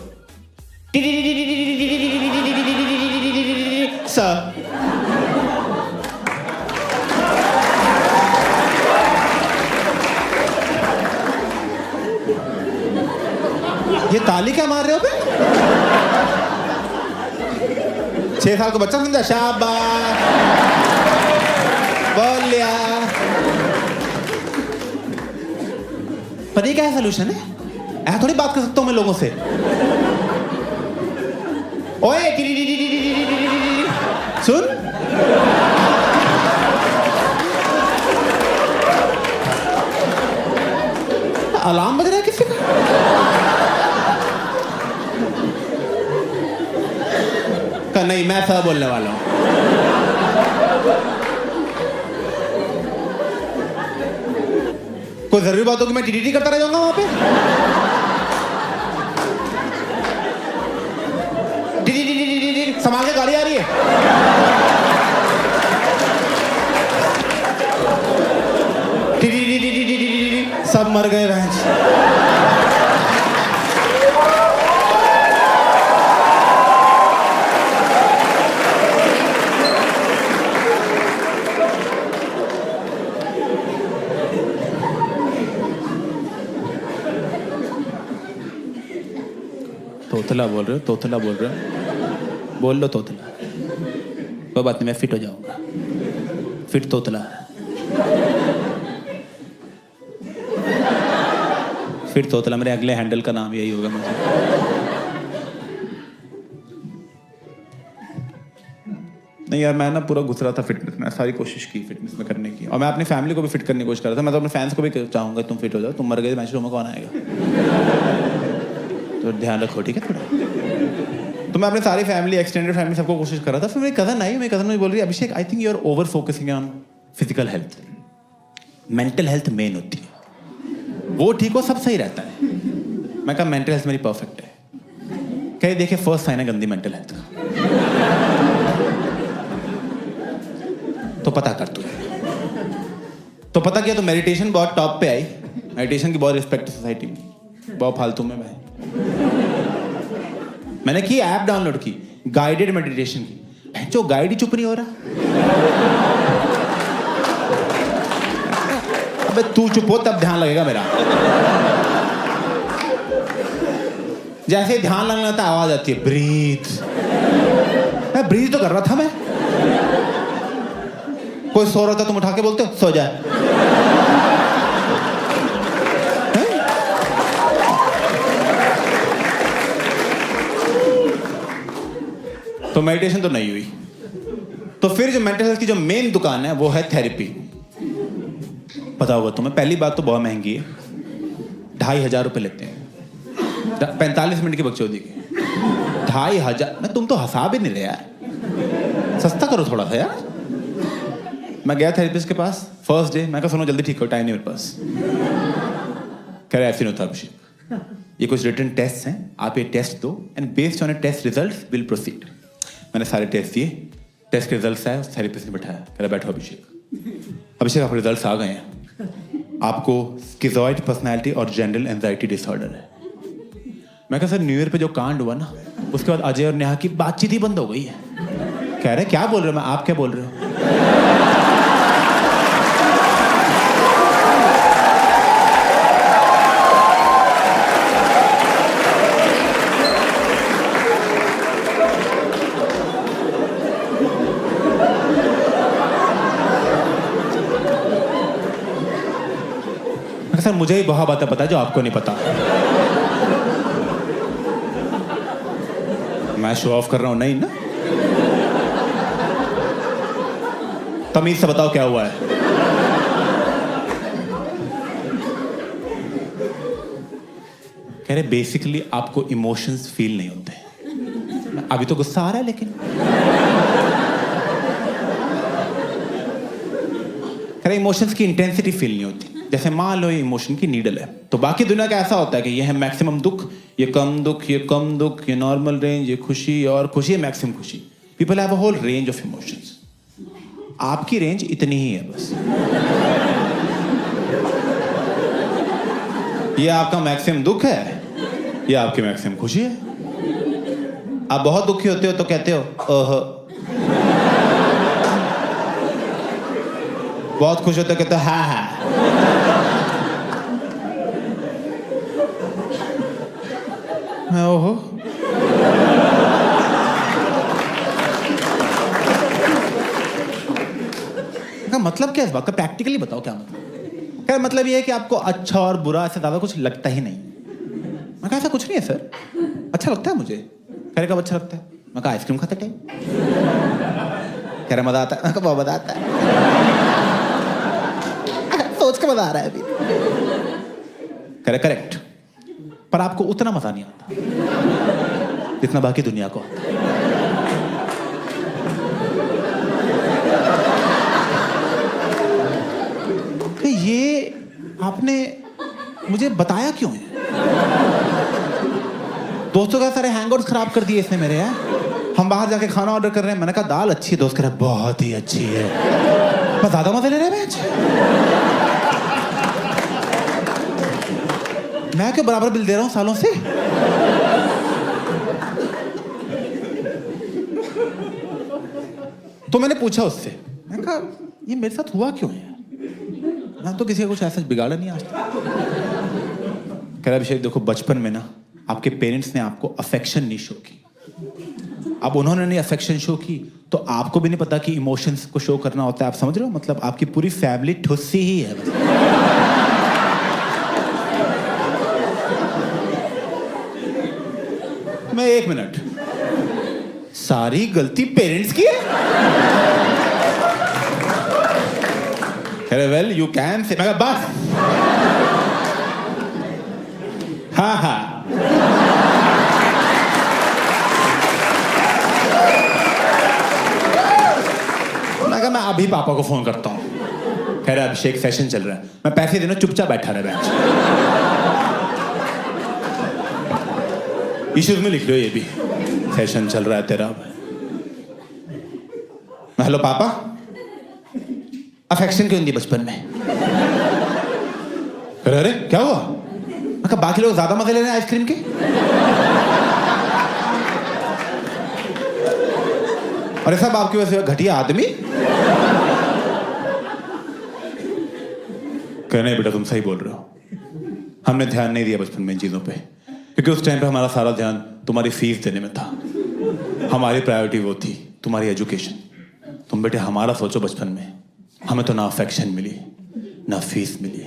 सर। ये ताली क्या मार रहे हो बे? 6 साल का बच्चा समझा, शाबाश बोल लिया। पर ये क्या है सॉल्यूशन है? ऐसा थोड़ी बात कर सकता हूं मैं लोगों से। ओए सुन, अलार्म बज रहा है किसी का? कहा नहीं, मैं सर बोलने वाला हूं। कोई जरूरी बात हो कि मैं टीटीटी करता रह जाऊंगा वहां पे? टीटीटी संभाल के, गाड़ी आ रही है। टीटीटी सब मर गए भैंस। तोतला बोल रहे हो, तोतला बोल रहे हो, बोल लो तोतला। कोई बात नहीं, मैं फिट हो जाऊंगा। फिट तोतला, फिट तोतला। मेरे अगले हैंडल का नाम यही होगा मुझे। नहीं यार, मैं ना पूरा घुस रहा था फिटनेस में, सारी कोशिश की फिटनेस में करने की, और मैं अपनी फैमिली को भी फिट करने की कोशिश कर रहा था। मैं तो अपने फैंस को भी चाहूंगा तुम फिट हो जाओ। तुम मर गए, मैच में कौन आएगा? तो ध्यान रखो, ठीक है थोड़ा। तो मैं अपने सारी फैमिली, एक्सटेंडेड फैमिली, सबको कोशिश कर रहा था। फिर मेरी कज़न आई, मेरी कज़न मुझे बोल रही है, Abhishek I think you are over focusing on physical health, mental health main होती है, वो ठीक हो सब सही रहता है। मैं कहा मेंटल हेल्थ मेरी परफेक्ट है। कहीं देखे फर्स्ट साइन है गंदी मेंटल हेल्थ का, तो पता कर तू। तो पता किया तो मेडिटेशन बहुत टॉप पे आई। मेडिटेशन की बहुत रिस्पेक्ट है सोसाइटी में, बहुत फालतू में मैं मैंने की ऐप डाउनलोड की, गाइडेड मेडिटेशन की। जो गाइड ही चुप नहीं हो रहा। अबे तू चुप हो तब ध्यान लगेगा मेरा। जैसे ही ध्यान लगना था आवाज आती है ब्रीथ। मैं ब्रीथ तो कर रहा था मैं। कोई सो रहा था तुम उठा के बोलते हो सो जा। तो मेडिटेशन तो नहीं हुई। तो फिर जो मेंटल हेल्थ की जो मेन दुकान है वो है थेरेपी। पता होगा तुम्हें, पहली बात तो बहुत महंगी है, 2,500 रुपये लेते हैं 45 मिनट की बकचोदी की। 2,500 में तुम तो हंसा भी नहीं रहे यार, सस्ता करो थोड़ा सा यार। मैं गया थेरेपिस्ट के पास फर्स्ट डे। मैं कहा सुनो जल्दी ठीक हो, टाइम नहीं मेरे पास। कह रहे ऐसे नहीं होता अभिषेक, ये कुछ रिटन टेस्ट हैं, आप ये टेस्ट दो and based on a test results will proceed. मैंने सारे टेस्ट दिए, टेस्ट के रिजल्ट्स आए, थेरेपिस्ट ने बैठाया, कह रहा बैठो अभिषेक। अभिषेक आपके रिजल्ट्स आ गए हैं, आपको स्किज़ॉइड पर्सनैलिटी और जनरल एंजाइटी डिसऑर्डर है। मैं कहा सर न्यू ईयर पे जो कांड हुआ ना, उसके बाद अजय और नेहा की बातचीत ही बंद हो गई है। कह रहे क्या बोल रहे हो? मैं आप क्या बोल रहे हो? सर मुझे ही बहुत बातें पता है जो आपको नहीं पता। मैं शो ऑफ कर रहा हूं नहीं ना? तमीज से बताओ क्या हुआ है। कह रहे बेसिकली आपको इमोशंस फील नहीं होते। अभी तो गुस्सा आ रहा है लेकिन। कह रहे इमोशंस की इंटेंसिटी फील नहीं होती। जैसे मान लो ये इमोशन की नीडल है, तो बाकी दुनिया का ऐसा होता है कि ये है मैक्सिमम दुख, ये कम दुख, ये कम दुख, ये नॉर्मल रेंज, ये खुशी और खुशी, है मैक्सिमम खुशी। People have a whole range of emotions. आपकी रेंज इतनी ही है बस। ये आपका मैक्सिमम दुख है, ये आपकी मैक्सिमम खुशी है। आप बहुत दुखी होते हो तो कहते हो ओह, बहुत खुश होते हो कहते हो हा हा। ओहो, का मतलब क्या है इस बात का? प्रैक्टिकली बताओ क्या मतलब? क्या मतलब ये है कि आपको अच्छा और बुरा से ज्यादा कुछ लगता ही नहीं? मैं कहा ऐसा कुछ नहीं है सर, अच्छा लगता है मुझे। कह रहे कब अच्छा लगता है? मैं कहा आइसक्रीम खाते टाइम। कह रहे मजा आता है? मैं कहा बहुत मजा आता है। सोच के मजा आ रहा है अभी। कह रहे करेक्ट, पर आपको उतना मजा नहीं आता जितना बाकी दुनिया को आता। तो ये आपने मुझे बताया क्यों है? दोस्तों का सारे हैंगआउट्स खराब कर दिए इसने मेरे यार। हम बाहर जाके खाना ऑर्डर कर रहे हैं, मैंने कहा दाल अच्छी है, दोस्त कह रहा है बहुत ही अच्छी है। मैं ज्यादा मजे ले रहे हैं, मैं क्यों बराबर बिल दे रहा हूं सालों से? तो मैंने पूछा उससे, मैंने कहा ये मेरे साथ हुआ क्यों है? मैं तो किसी का कुछ ऐसा बिगाड़ा नहीं आज तक। कह रहा अभिषेक देखो, बचपन में ना आपके पेरेंट्स ने आपको अफेक्शन नहीं शो की। अब उन्होंने नहीं अफेक्शन शो की तो आपको भी नहीं पता कि इमोशंस को शो करना होता है। आप समझ रहे हो? मतलब आपकी पूरी फैमिली ठुस्सी ही है। मैं 1 मिनट, सारी गलती पेरेंट्स की है? वेल यू कैन से, मैं बस हाँ हाँ मैं अभी पापा को फोन करता हूँ। कह रहा अभिषेक सेशन चल रहा है, मैं पैसे देना, चुपचाप बैठा रहा बेंच। इश्यूज में लिख लो ये भी, सेशन चल रहा है तेरा। हेलो पापा, अफेक्शन क्यों नहीं दी बचपन में? अरे क्या हुआ? मैं कहा बाकी लोग ज्यादा मजे ले रहे हैं आइसक्रीम के। अरे सब आपकी वजह से घटिया आदमी। कहने बेटा तुम सही बोल रहे हो, हमने ध्यान नहीं दिया बचपन में इन चीजों पे, क्योंकि उस टाइम पे हमारा सारा ध्यान तुम्हारी फीस देने में था। हमारी प्रायोरिटी वो थी, तुम्हारी एजुकेशन। तुम बेटे हमारा सोचो, बचपन में हमें तो ना अफेक्शन मिली ना फीस मिली।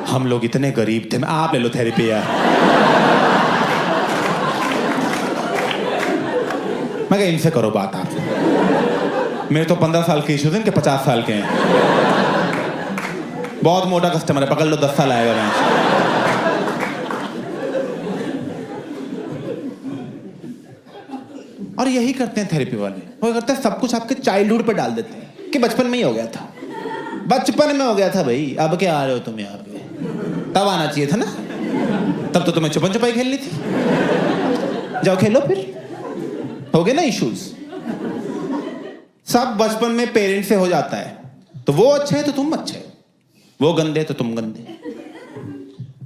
हम लोग इतने गरीब थे। आप ले लो थेरेपी यार। मैं कहा इनसे करो बात आप। मेरे तो 15 साल के इश्यूज हैं, इनके 50 साल के हैं। बहुत मोटा कस्टमर है, पकड़ लो 10 साल आएगा मैं। और यही करते हैं थेरेपी वाले, वो करते हैं सब कुछ आपके चाइल्डहुड पे डाल देते हैं कि बचपन में ही हो गया था, बचपन में हो गया था भाई, अब क्या आ रहे हो तुम यहाँ पे? तब आना चाहिए था ना, तब तो तुम्हें छुपन छुपाई खेलनी थी। जाओ खेलो फिर, हो गए ना इश्यूज। सब बचपन में पेरेंट्स से हो जाता है। तो वो अच्छे है तो तुम अच्छे, वो गंदे तो तुम गंदे,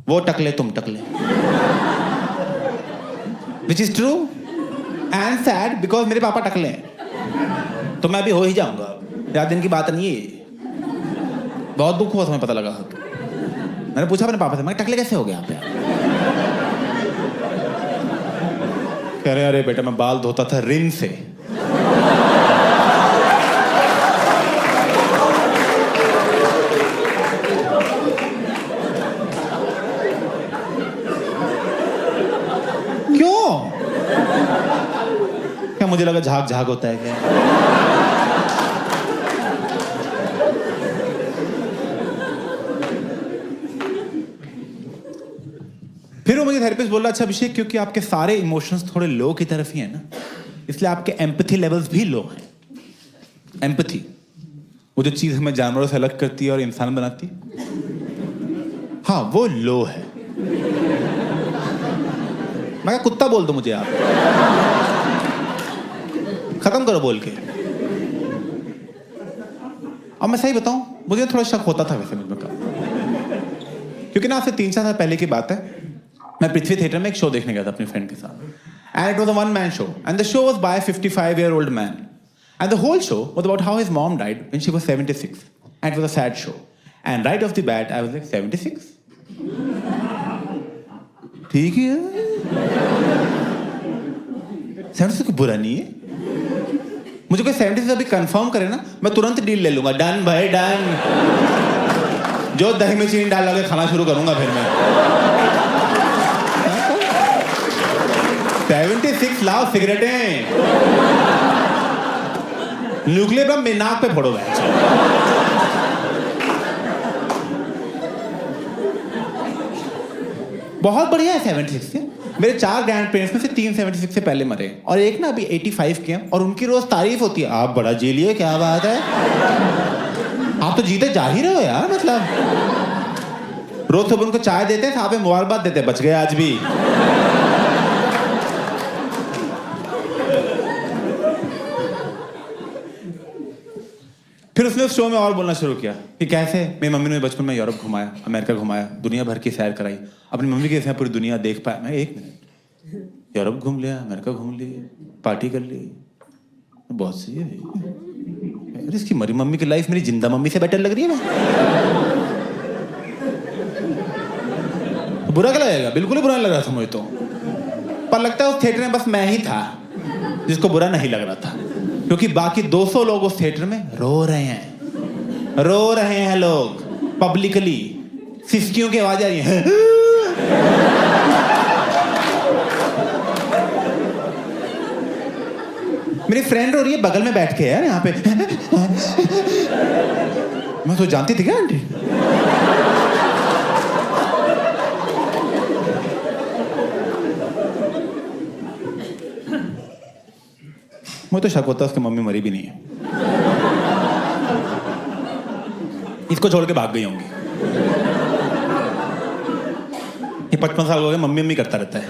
वो टकले तुम टकले। Which is true and sad, because मेरे पापा टकले हैं तो मैं भी हो ही जाऊंगा। ज्यादा दिन की बात नहीं है। बहुत दुख हुआ तुम्हें पता लगा। मैंने पूछा अपने पापा से, मैं टकले कैसे हो गया आप? कह रहे अरे बेटा मैं बाल धोता था रिन से। क्यों? क्या मुझे लगा झाग झाग होता है क्या? फिर वो मुझे थेरेपिस्ट बोल रहा अच्छा अभिषेक, क्योंकि आपके सारे इमोशंस थोड़े लो की तरफ ही है ना, इसलिए आपके एम्पैथी लेवल्स भी लो हैं। एम्पैथी वो जो चीज हमें जानवरों से अलग करती है और इंसान बनाती है, हाँ वो लो है। मैं क्या कुत्ता बोल दो मुझे आप, खत्म करो बोल के। अब मैं सही बताऊं, मुझे थोड़ा शक होता था वैसे मुझ में, क्योंकि ना आपसे 3-4 साल पहले की बात है, मैं पृथ्वी थिएटर में एक शो देखने गया था अपने फ्रेंड के साथ, and it was a one man show and the show was by 55-year-old man and the whole show was about how his mom died when she was 76 and it was a sad show and right off the bat I was like 76 ठीक है 76 को बुरा नहीं है, मुझे कोई 76 अभी confirm करे ना मैं तुरंत डील ले लूंगा, डन भाई डन, जो दही में चीनी डाल के खाना शुरू करूंगा फिर मैं। 76 लाओ सिगरेटें, न्यूक्लियर बम नाक पे फोड़ो। बहुत बढ़िया है 76 से। मेरे 4 ग्रैंड पेरेंट्स में से 3 76 से पहले मरे और एक ना अभी 85 के हैं और उनकी रोज तारीफ होती है, आप बड़ा जी लिए, क्या बात है, आप तो जीते जा ही रहे हो यार। मतलब रोज सुबह उनको चाय देते हैं, साहब मुबारकबाद देते हैं, बच गए आज भी। फिर उसने उस शो में और बोलना शुरू किया कि कैसे मेरी मम्मी ने बचपन में यूरोप घुमाया, अमेरिका घुमाया, दुनिया भर की सैर कराई, अपनी मम्मी के साथ पूरी दुनिया देख पाया। मैं 1 मिनट, यूरोप घूम लिया, अमेरिका घूम ली, पार्टी कर ली, बहुत सही है। अरे इसकी मरी मम्मी की लाइफ मेरी जिंदा मम्मी से बेटर लग रही है। मैं बुरा क्या लगेगा, बिल्कुल ही बुरा नहीं लग रहा था मुझे तो, पर लगता है उस थिएटर में बस मैं ही था जिसको बुरा नहीं लग रहा था, क्योंकि बाकी 200 लोग उस थिएटर में रो रहे हैं लोग पब्लिकली, सिस्कियों की आवाज आ रही है। मेरी फ्रेंड रो रही है बगल में बैठ के यार यहाँ पे। मैं तो जानती थी क्या आंटी? मुझे तो शक होता है उसकी मम्मी मरी भी नहीं है, इसको छोड़ के भाग गई होंगी। ये 55 साल हो गए, मम्मी मम्मी करता रहता है।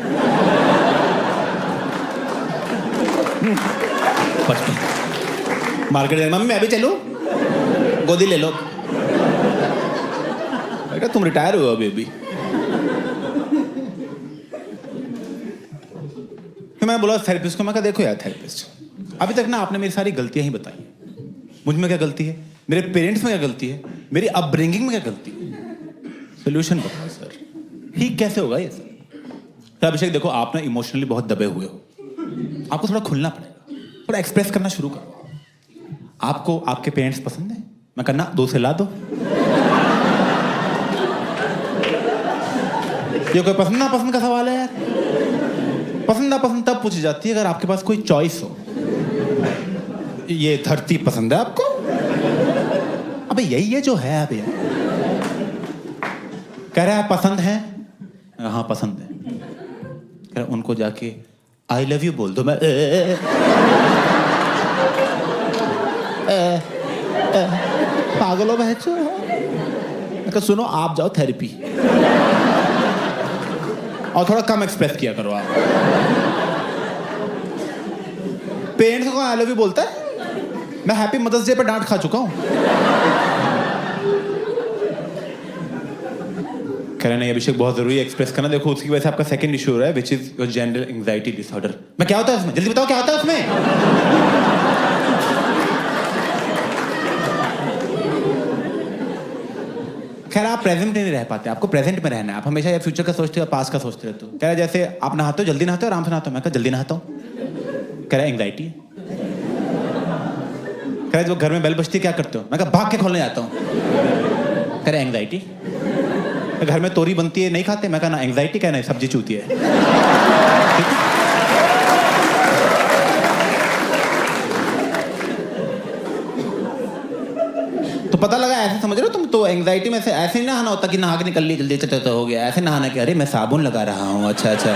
55 मार्केट मम्मी मैं भी चलूं, गोदी ले लो। बेटा तुम रिटायर हुए हो अभी। फिर मैं बोला थेरेपिस्ट को, मैं कहा देखो यार थेरेपिस्ट, अभी तक ना आपने मेरी सारी गलतियां ही बताई। मुझ में क्या गलती है, मेरे पेरेंट्स में क्या गलती है, मेरी अपब्रिंगिंग में क्या गलती है, सोल्यूशन बताओ सर, ठीक कैसे होगा ये सर? तो अभिषेक देखो, आप ना इमोशनली बहुत दबे हुए हो, आपको थोड़ा खुलना पड़ेगा, थोड़ा एक्सप्रेस करना शुरू करो। आपको आपके पेरेंट्स पसंद है? मैं कहना 2 से ला दो। ये कोई पसंद ना पसंद का सवाल है यार। पसंद ना पसंद तब पूछी जाती है अगर आपके पास कोई चॉइस हो। ये धरती पसंद है आपको? अबे यही है जो है अभी। कह रहा है पसंद है? हाँ पसंद है। कह रहा उनको जाके आई लव यू बोल दो। मैं पागल हो बहचो। मैं सुनो, आप जाओ थेरेपी और थोड़ा कम एक्सप्रेस किया करो आप। पेरेंट्स को आई लव यू बोलता है? मैं हैप्पी मदर्स डे पर डांट खा चुका हूं। कह रहे नहीं अभिषेक बहुत जरूरी है एक्सप्रेस करना। देखो उसकी वजह से आपका सेकंड इशू हो रहा है, which is your general anxiety disorder. मैं क्या होता है उसमें, जल्दी बताओ क्या होता है उसमें? खैर आप प्रेजेंट में नहीं रह पाते, आपको प्रेजेंट में रहना है। आप हमेशा या फ्यूचर का सोचते हो या पास्ट का सोचते रहते हो। कह रहा जैसे आप नहाते हो, जल्दी नहाते हो, आराम से नहाते हो? मैं कहा जल्दी नहाता हूं। कह रहा एंग्जाइटी है। कह रहा जो घर में बेल बजती है क्या करते हो? मैं कहा भाग के खोलने जाता हूँ। कह रहा एंग्जाइटी। घर में तोरी बनती है नहीं खाते? मैं कहा ना एंग्जाइटी, कहना सब्जी चूती है। तो पता लगा ऐसे समझ रहे हो तुम तो, एंग्जाइटी में से ऐसे ही नहाना होता कि नहा के निकल ली जल्दी तो हो गया। ऐसे नहाना कि अरे मैं साबुन लगा रहा हूँ, अच्छा अच्छा,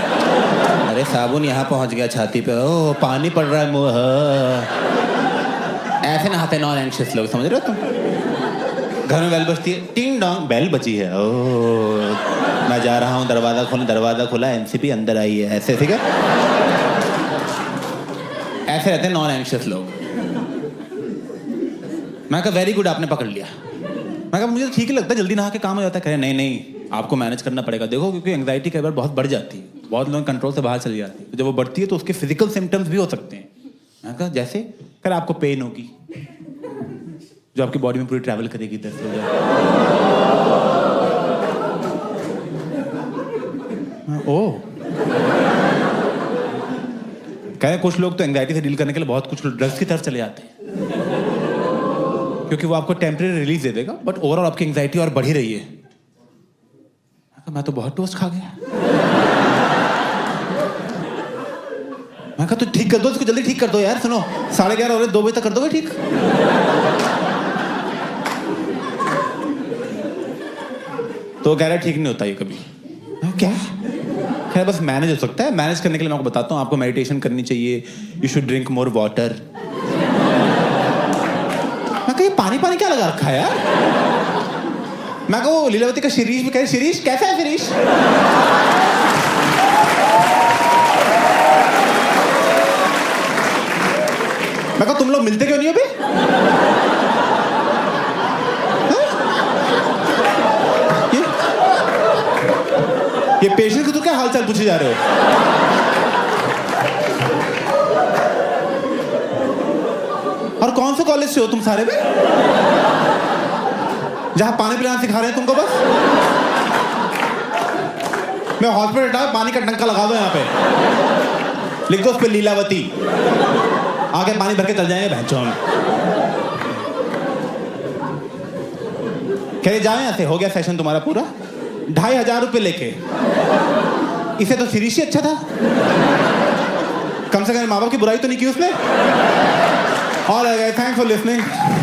अरे साबुन यहाँ पहुँच गया छाती पे, ओ पानी पड़ रहा है मुँह। ऐसे नहाते नॉन एंग्शियस लोग, समझ रहे हो तुम? घर में बेल बजती है, टिंग डोंग बेल बजी है, ओ मैं जा रहा हूँ दरवाजा खोलने, दरवाजा खोला, एनसीपी अंदर आई है, ऐसे ठीक है। ऐसे रहते हैं नॉन एंग्शियस लोग। मैं कहा वेरी गुड, आपने पकड़ लिया। मैं कहा मुझे ठीक ही लगता है, जल्दी नहा के काम हो जाता है। कहे नहीं नहीं आपको मैनेज करना पड़ेगा। देखो क्योंकि एंग्जाइटी कई बार बहुत बढ़ जाती है, बहुत लोग कंट्रोल से बाहर चली जाती है। तो जब वो बढ़ती है तो उसके फिजिकल सिम्टम्स भी हो सकते हैं। मैं कहा जैसे? कह आपको पेन होगी जो आपकी बॉडी में पूरी ट्रैवल करेगी इधर से उधर। ओ कह रहे कुछ लोग तो एंग्जाइटी से डील करने के लिए बहुत कुछ ड्रग्स की तरफ चले जाते हैं, क्योंकि वो आपको टेम्परेरी रिलीज दे देगा, बट ओवरऑल आपकी एंग्जाइटी और बढ़ ही रही है। मैं तो बहुत टोस्ट खा गया। मैं कहा तो ठीक कर दो इसको, जल्दी ठीक कर दो यार। सुनो 11:30 हो रहे, 2 बजे तक कर दोगे ठीक? तो कह रहा ठीक नहीं होता ये कभी। क्या? खैर बस मैनेज हो सकता है। मैनेज करने के लिए मैं आपको बताता हूँ, आपको मेडिटेशन करनी चाहिए, you should drink more water. मैं कहीं पानी पानी क्या लगा रखा है यार? मैं कहूँ लीलावती का शिरीष भी कहे, शिरीष कैसा है शिरीष? मैं कहूँ तुम लोग मिलते क्यों नहीं हो बे? ये पेशेंट को तो क्या हालचाल पूछे जा रहे हो? और कौन से कॉलेज से हो तुम सारे बे? जहां पानी पिलाना सिखा रहे हैं तुमको बस? मैं हॉस्पिटल हटा पानी का टंका लगा दो यहाँ पे, लिख दो उस पे लीलावती, आगे पानी भर के चल जाएंगे भैंचों। कह जाओ यहाँ से, हो गया सेशन तुम्हारा पूरा। 2500 रुपये लेके, इसे तो शिरीष ही अच्छा था, कम से कम माँ बाप की बुराई तो नहीं की उसने। और थैंक्स फॉर लिसनिंग।